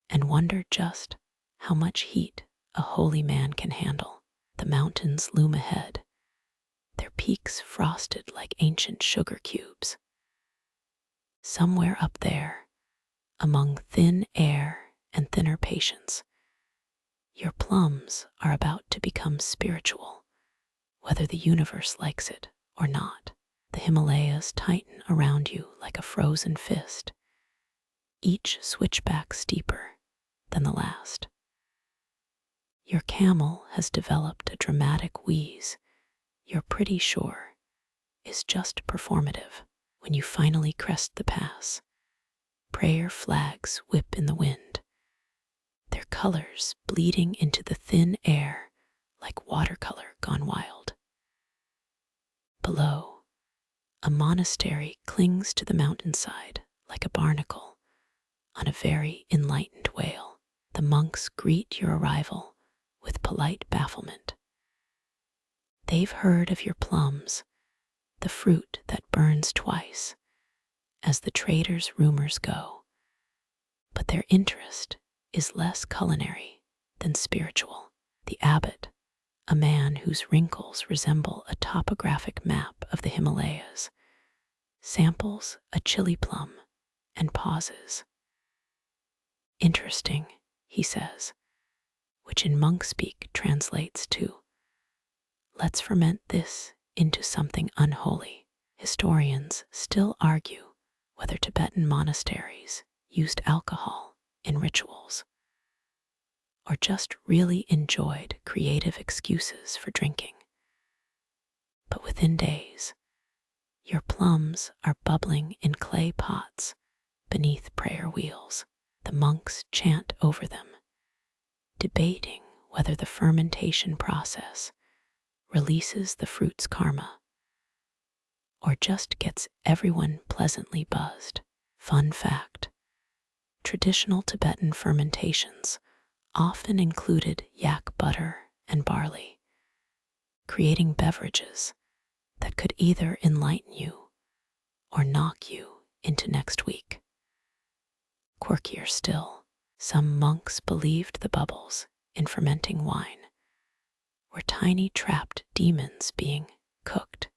and wonder just how much heat a holy man can handle. The mountains loom ahead, their peaks frosted like ancient sugar cubes. Somewhere up there, among thin air and thinner patience, your plums are about to become spiritual, whether the universe likes it or not. The Himalayas tighten around you like a frozen fist, each switchback steeper than the last. Your camel has developed a dramatic wheeze you're pretty sure is just performative. When you finally crest the pass, prayer flags whip in the wind, their colors bleeding into the thin air like watercolor gone wild. Below, a monastery clings to the mountainside like a barnacle on a very enlightened whale. The monks greet your arrival with polite bafflement. They've heard of your plums, the fruit that burns twice, as the traders' rumors go, but their interest is less culinary than spiritual. The abbot, a man whose wrinkles resemble a topographic map of the Himalayas, samples a chili plum and pauses. Interesting, he says, which in monk speak translates to, let's ferment this into something unholy. Historians still argue whether Tibetan monasteries used alcohol in rituals or just really enjoyed creative excuses for drinking. But within days, your plums are bubbling in clay pots beneath prayer wheels. The monks chant over them, debating whether the fermentation process releases the fruit's karma or just gets everyone pleasantly buzzed. Fun fact: traditional Tibetan fermentations often included yak butter and barley, creating beverages that could either enlighten you or knock you into next week. Quirkier still, some monks believed the bubbles in fermenting wine were tiny trapped demons being cooked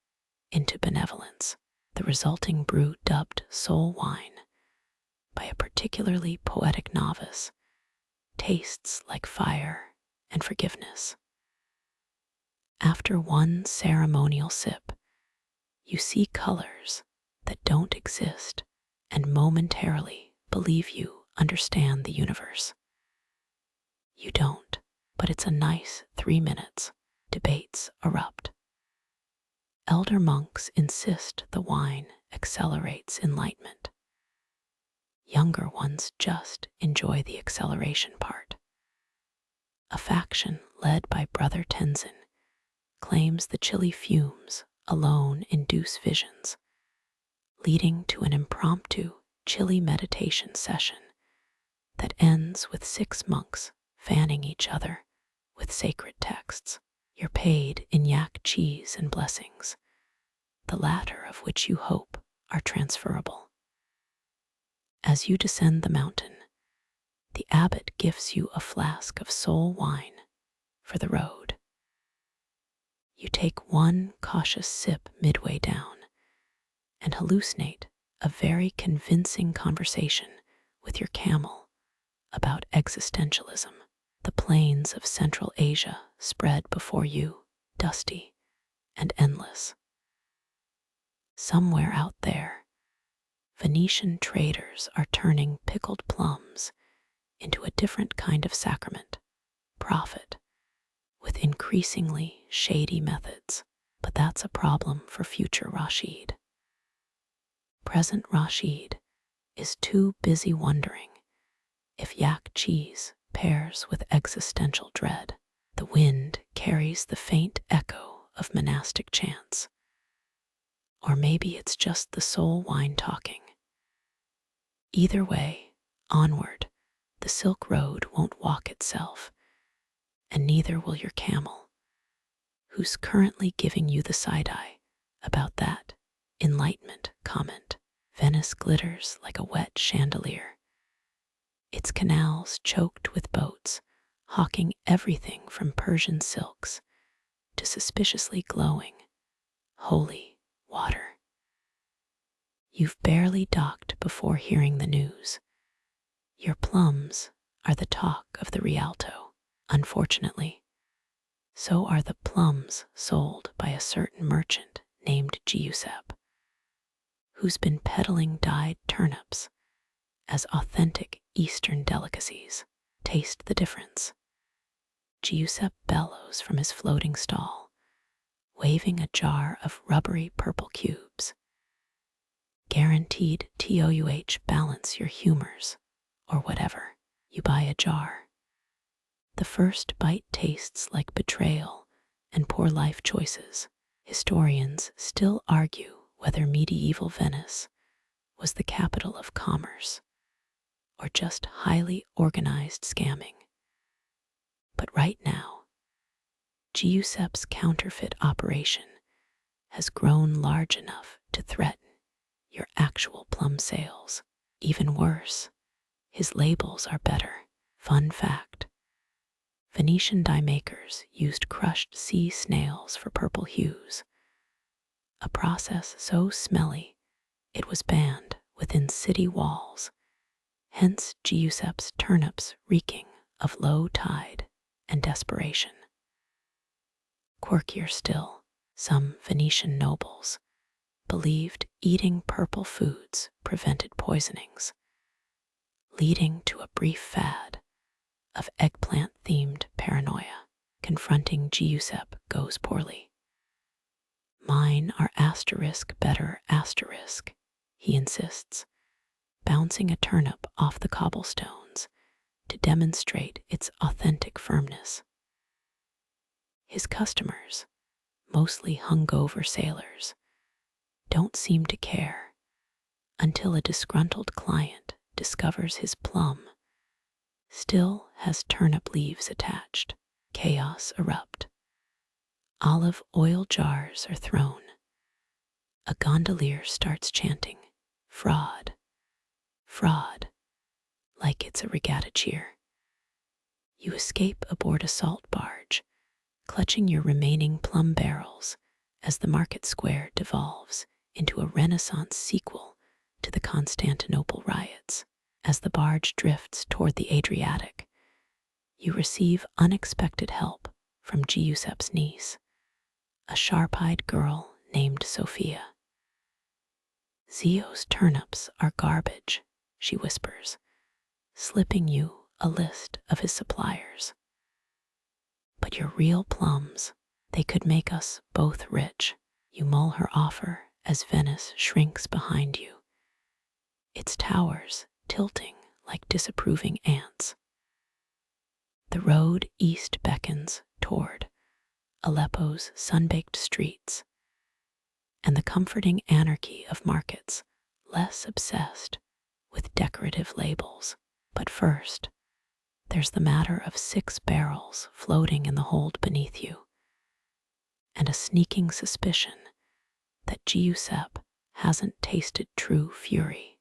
into benevolence. The resulting brew, dubbed soul wine by a particularly poetic novice, tastes like fire and forgiveness. After one ceremonial sip, you see colors that don't exist and momentarily believe you understand the universe. You don't, but it's a nice 3 minutes. Debates erupt. Elder monks insist the wine accelerates enlightenment. Younger ones just enjoy the acceleration part. A faction led by Brother Tenzin claims the chilly fumes alone induce visions, leading to an impromptu chilly meditation session that ends with 6 monks fanning each other with sacred texts. You're paid in yak cheese and blessings, the latter of which you hope are transferable. As you descend the mountain, the abbot gives you a flask of soul wine for the road. You take one cautious sip midway down and hallucinate a very convincing conversation with your camel about existentialism. The plains of Central Asia spread before you, dusty and endless. Somewhere out there, Venetian traders are turning pickled plums into a different kind of sacrament, profit, with increasingly shady methods. But that's a problem for future Rashid. Present Rashid is too busy wondering if yak cheese pairs with existential dread. The wind carries the faint echo of monastic chants. Or maybe it's just the soul wine talking. Either way, onward, the Silk Road won't walk itself, and neither will your camel, who's currently giving you the side-eye about that enlightenment comment. Venice glitters like a wet chandelier, its canals choked with boats, hawking everything from Persian silks to suspiciously glowing, holy water. You've barely docked before hearing the news. Your plums are the talk of the Rialto. Unfortunately, so are the plums sold by a certain merchant named Giuseppe, who's been peddling dyed turnips as authentic Eastern delicacies. Taste the difference. Giuseppe bellows from his floating stall, waving a jar of rubbery purple cubes. Guaranteed TOUH balance your humors, or whatever. You buy a jar. The first bite tastes like betrayal and poor life choices. Historians still argue whether medieval Venice was the capital of commerce or just highly organized scamming. But right now, Giuseppe's counterfeit operation has grown large enough to threaten your actual plum sales. Even worse, his labels are better. Fun fact: Venetian dye makers used crushed sea snails for purple hues, a process so smelly it was banned within city walls, hence Giuseppe's turnips reeking of low tide and desperation. Quirkier still, some Venetian nobles believed eating purple foods prevented poisonings, leading to a brief fad of eggplant-themed paranoia. Confronting Giuseppe goes poorly. Mine are asterisk better asterisk, he insists, bouncing a turnip off the cobblestones to demonstrate its authentic firmness. His customers, mostly hungover sailors, don't seem to care until a disgruntled client discovers his plum still has turnip leaves attached. Chaos erupt. Olive oil jars are thrown. A gondolier starts chanting, "Fraud, fraud," like it's a regatta cheer. You escape aboard a salt barge, clutching your remaining plum barrels as the market square devolves into a Renaissance sequel to the Constantinople riots. As the barge drifts toward the Adriatic, you receive unexpected help from Giuseppe's niece, a sharp-eyed girl named Sophia. "Zio's turnips are garbage," she whispers, slipping you a list of his suppliers. "But your real plums, they could make us both rich." You mull her offer as Venice shrinks behind you, its towers tilting like disapproving ants. The road east beckons toward Aleppo's sun-baked streets and the comforting anarchy of markets less obsessed with decorative labels. But first, there's the matter of 6 barrels floating in the hold beneath you, and a sneaking suspicion that Giuseppe hasn't tasted true fury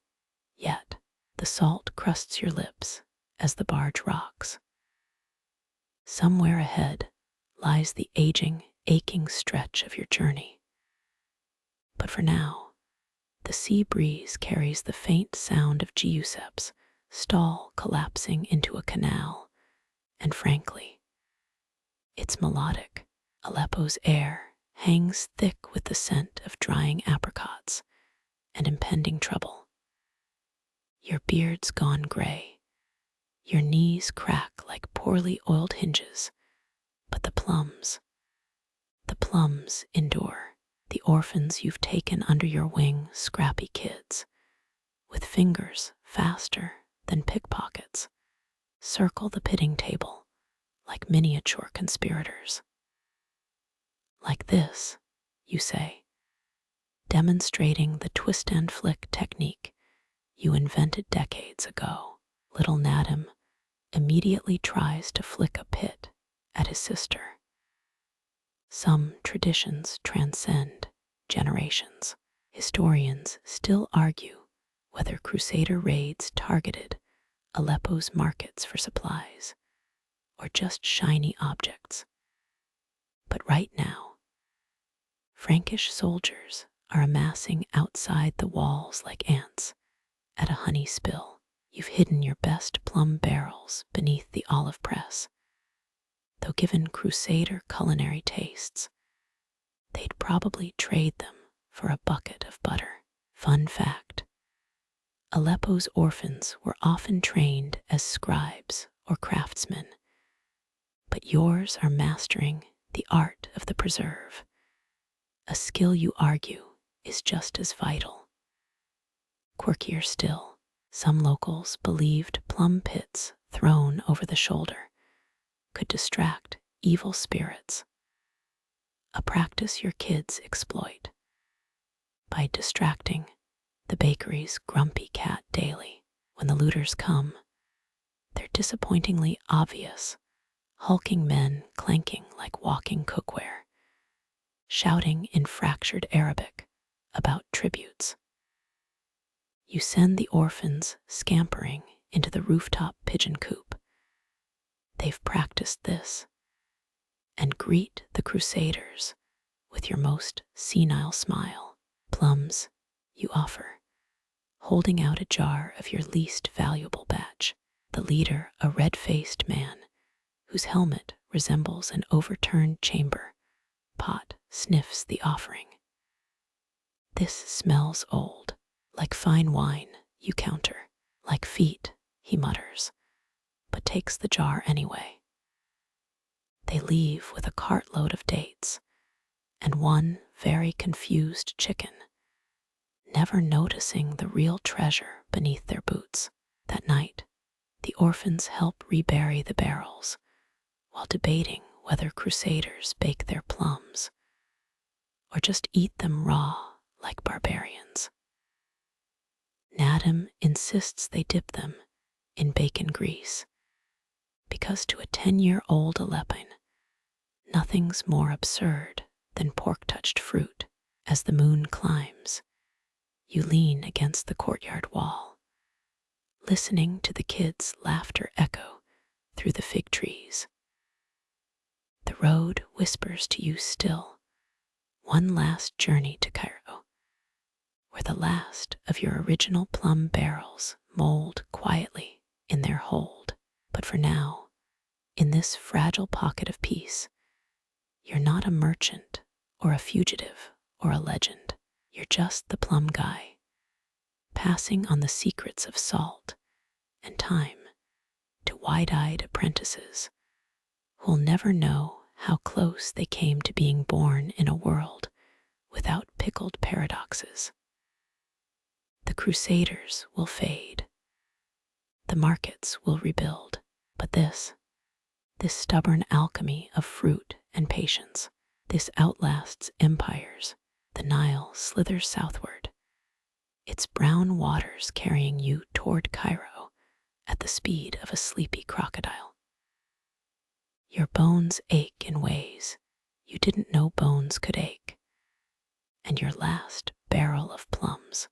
yet. The salt crusts your lips as the barge rocks. Somewhere ahead lies the aging, aching stretch of your journey. But for now, the sea breeze carries the faint sound of Giuseppe's stall collapsing into a canal, and frankly, it's melodic. Aleppo's air hangs thick with the scent of drying apricots and impending trouble. Your beard's gone gray, your knees crack like poorly oiled hinges, but the plums endure. The orphans you've taken under your wing, scrappy kids, with fingers faster than pickpockets, circle the pitting table like miniature conspirators. "Like this," you say, demonstrating the twist and flick technique you invented decades ago. Little Nadim immediately tries to flick a pit at his sister. Some traditions transcend generations. Historians still argue whether Crusader raids targeted Aleppo's markets for supplies or just shiny objects. But right now, Frankish soldiers are amassing outside the walls like ants at a honey spill. You've hidden your best plum barrels beneath the olive press, though given Crusader culinary tastes, they'd probably trade them for a bucket of butter. Fun fact: Aleppo's orphans were often trained as scribes or craftsmen, but yours are mastering the art of the preserve, a skill you argue is just as vital. Quirkier still, some locals believed plum pits thrown over the shoulder could distract evil spirits, a practice your kids exploit by distracting the bakery's grumpy cat daily. When the looters come, they're disappointingly obvious, hulking men clanking like walking cookware, shouting in fractured Arabic about tributes. You send the orphans scampering into the rooftop pigeon coop. They've practiced this, and greet the Crusaders with your most senile smile. Plums, you offer, holding out a jar of your least valuable batch. The leader, a red-faced man whose helmet resembles an overturned chamber pot, sniffs the offering. "This smells old, like fine wine," you counter. "Like feet," he mutters, but takes the jar anyway. They leave with a cartload of dates and one very confused chicken, never noticing the real treasure beneath their boots. That night, the orphans help rebury the barrels, while debating whether crusaders bake their plums or just eat them raw like barbarians. Nadim insists they dip them in bacon grease, because to a 10-year-old Aleppan, nothing's more absurd than pork-touched fruit. As the moon climbs, you lean against the courtyard wall, listening to the kids' laughter echo through the fig trees. The road whispers to you still, one last journey to Cairo, where the last of your original plum barrels mold quietly in their hold. But for now, in this fragile pocket of peace, you're not a merchant or a fugitive or a legend. You're just the plum guy, passing on the secrets of salt and time to wide-eyed apprentices who'll never know how close they came to being born in a world without pickled paradoxes. The crusaders will fade, the markets will rebuild, but this stubborn alchemy of fruit and patience, this outlasts empires. The Nile slithers southward, its brown waters carrying you toward Cairo at the speed of a sleepy crocodile. Your bones ache in ways you didn't know bones could ache, and your last barrel of plums,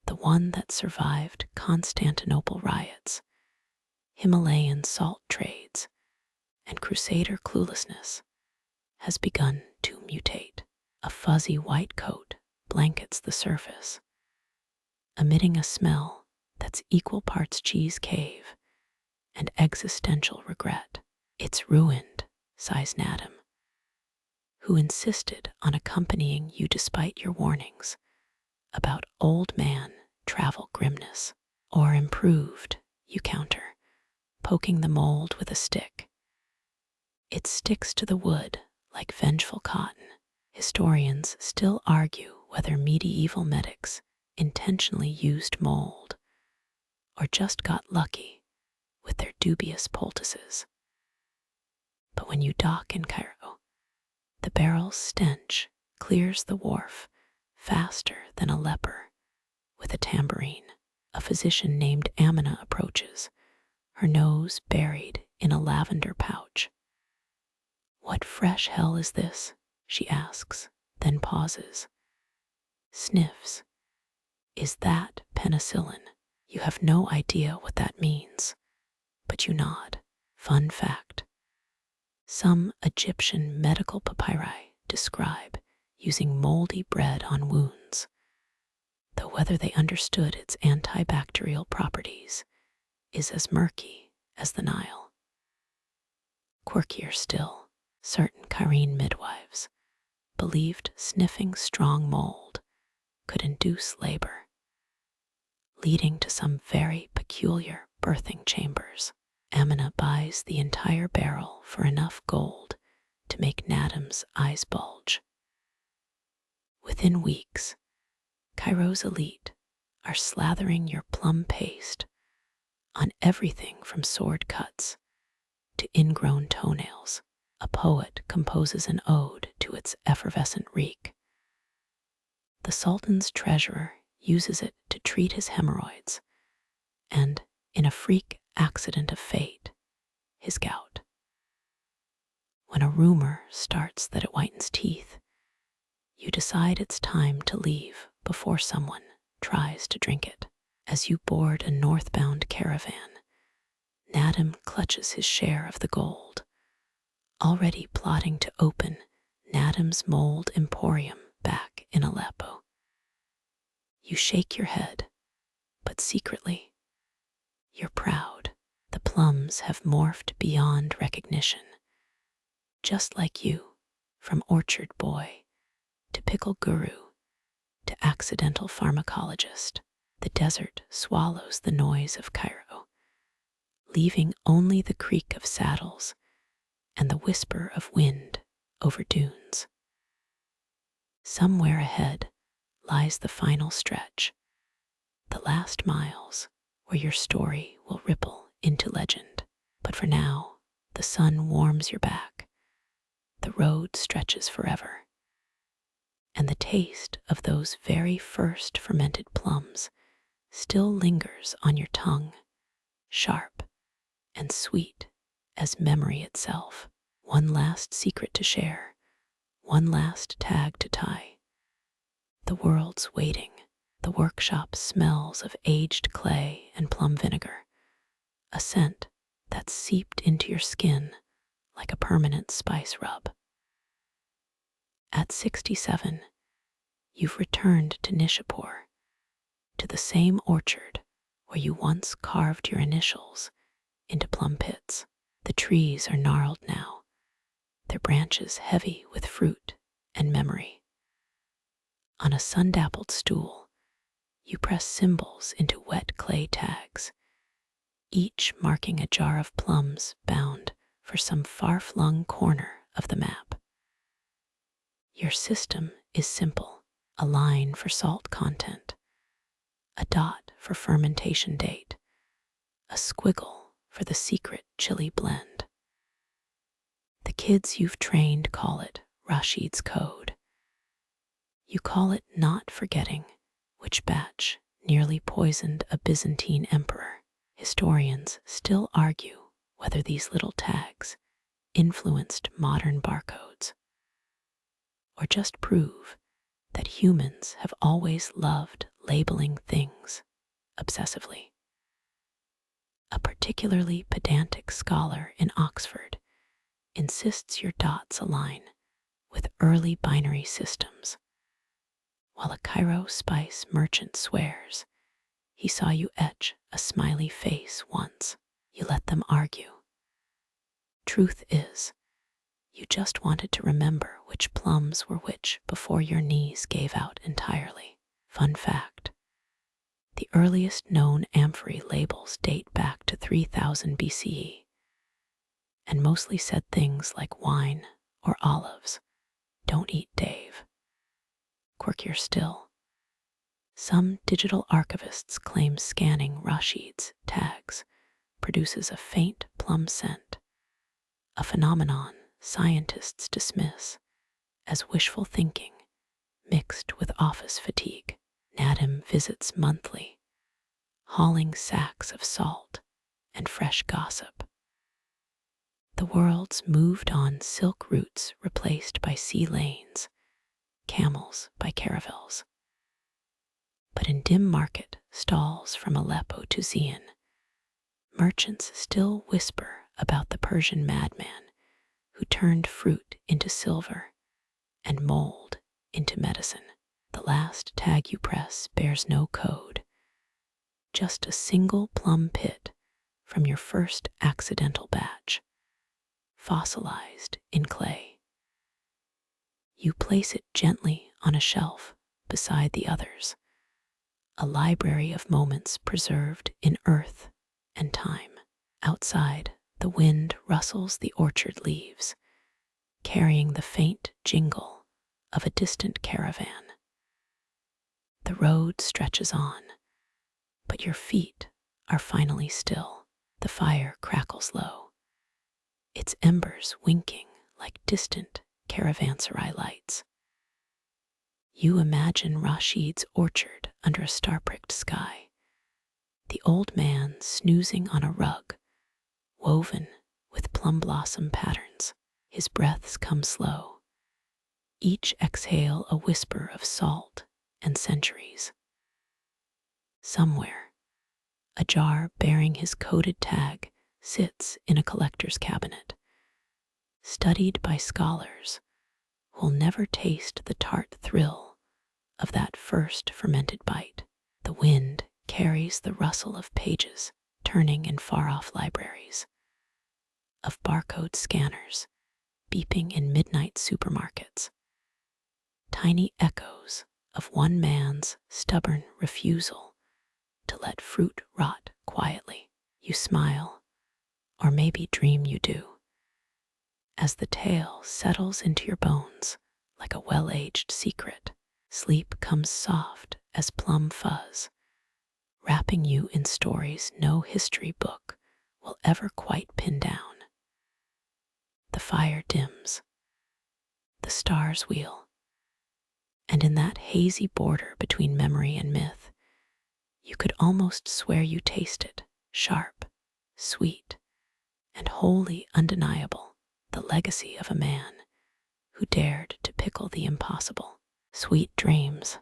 the one that survived Constantinople riots, Himalayan salt trades, and crusader cluelessness, has begun to mutate. A fuzzy white coat blankets the surface, emitting a smell that's equal parts cheese cave and existential regret. It's ruined, sighs Nadim, who insisted on accompanying you despite your warnings about old man travel grimness. Or improved, you counter, poking the mold with a stick. It sticks to the wood like vengeful cotton. Historians still argue whether medieval medics intentionally used mold or just got lucky with their dubious poultices. But when you dock in Cairo, the barrel's stench clears the wharf faster than a leper with a tambourine. A physician named Amina approaches, her nose buried in a lavender pouch. "What fresh hell is this?" she asks, then pauses, sniffs. "Is that penicillin?" You have no idea what that means, but you nod. Fun fact: some Egyptian medical papyri describe using moldy bread on wounds, though whether they understood its antibacterial properties is as murky as the Nile. Quirkier still, certain Cairene midwives believed sniffing strong mold could induce labor, leading to some very peculiar birthing chambers. Amina buys the entire barrel for enough gold to make Nadim's eyes bulge. Within weeks, Cairo's elite are slathering your plum paste on everything from sword cuts to ingrown toenails. A poet composes an ode to its effervescent reek. The Sultan's treasurer uses it to treat his hemorrhoids, and, in a freak accident of fate, his gout. When a rumor starts that it whitens teeth, you decide it's time to leave before someone tries to drink it. As you board a northbound caravan, Nadim clutches his share of the gold, already plotting to open Nadim's mold emporium back in Aleppo. You shake your head, but secretly, you're proud. The plums have morphed beyond recognition. Just like you, from orchard boy to pickle guru to accidental pharmacologist, the desert swallows the noise of Cairo, leaving only the creak of saddles and the whisper of wind over dunes. Somewhere ahead lies the final stretch, the last miles where your story will ripple into legend. But for now, the sun warms your back, the road stretches forever, and the taste of those very first fermented plums still lingers on your tongue, sharp and sweet as memory itself. One last secret to share, one last tag to tie. The world's waiting. The workshop smells of aged clay and plum vinegar, a scent that's seeped into your skin like a permanent spice rub. At 67, you've returned to Nishapur, to the same orchard where you once carved your initials into plum pits. The trees are gnarled now, their branches heavy with fruit and memory. On a sun-dappled stool, you press symbols into wet clay tags, each marking a jar of plums bound for some far-flung corner of the map. Your system is simple: a line for salt content, a dot for fermentation date, a squiggle for the secret chili blend. The kids you've trained call it Rashid's code. You call it not forgetting which batch nearly poisoned a Byzantine emperor. Historians still argue whether these little tags influenced modern barcodes, or just prove that humans have always loved labeling things obsessively. A particularly pedantic scholar in Oxford insists your dots align with early binary systems, while a Cairo spice merchant swears he saw you etch a smiley face once. You let them argue. Truth is, you just wanted to remember which plums were which before your knees gave out entirely. Fun fact: the earliest known amphory labels date back to 3000 BCE, and mostly said things like wine or olives. Don't eat Dave. Quirkier still, some digital archivists claim scanning Rashid's tags produces a faint plum scent, a phenomenon scientists dismiss as wishful thinking mixed with office fatigue. Nadim visits monthly, hauling sacks of salt and fresh gossip. The world's moved on silk routes replaced by sea lanes, camels by caravels. But in dim market stalls from Aleppo to Zion, merchants still whisper about the Persian madman who turned fruit into silver and mold into medicine. The last tag you press bears no code, just a single plum pit from your first accidental batch, fossilized in clay. You place it gently on a shelf beside the others, a library of moments preserved in earth and time. Outside, the wind rustles the orchard leaves, carrying the faint jingle of a distant caravan. The road stretches on, but your feet are finally still. The fire crackles low, its embers winking like distant caravanserai lights. You imagine Rashid's orchard under a star-pricked sky, the old man snoozing on a rug woven with plum blossom patterns. His breaths come slow, each exhale a whisper of salt and centuries. Somewhere, a jar bearing his coded tag sits in a collector's cabinet, studied by scholars who'll never taste the tart thrill of that first fermented bite. The wind carries the rustle of pages turning in far-off libraries, of barcode scanners beeping in midnight supermarkets, tiny echoes of one man's stubborn refusal to let fruit rot quietly. You smile, or maybe dream you do, as the tale settles into your bones like a well-aged secret. Sleep comes soft as plum fuzz, wrapping you in stories no history book will ever quite pin down. The fire dims, the stars wheel, and in that hazy border between memory and myth, you could almost swear you tasted, sharp, sweet, and wholly undeniable, the legacy of a man who dared to pickle the impossible. Sweet dreams.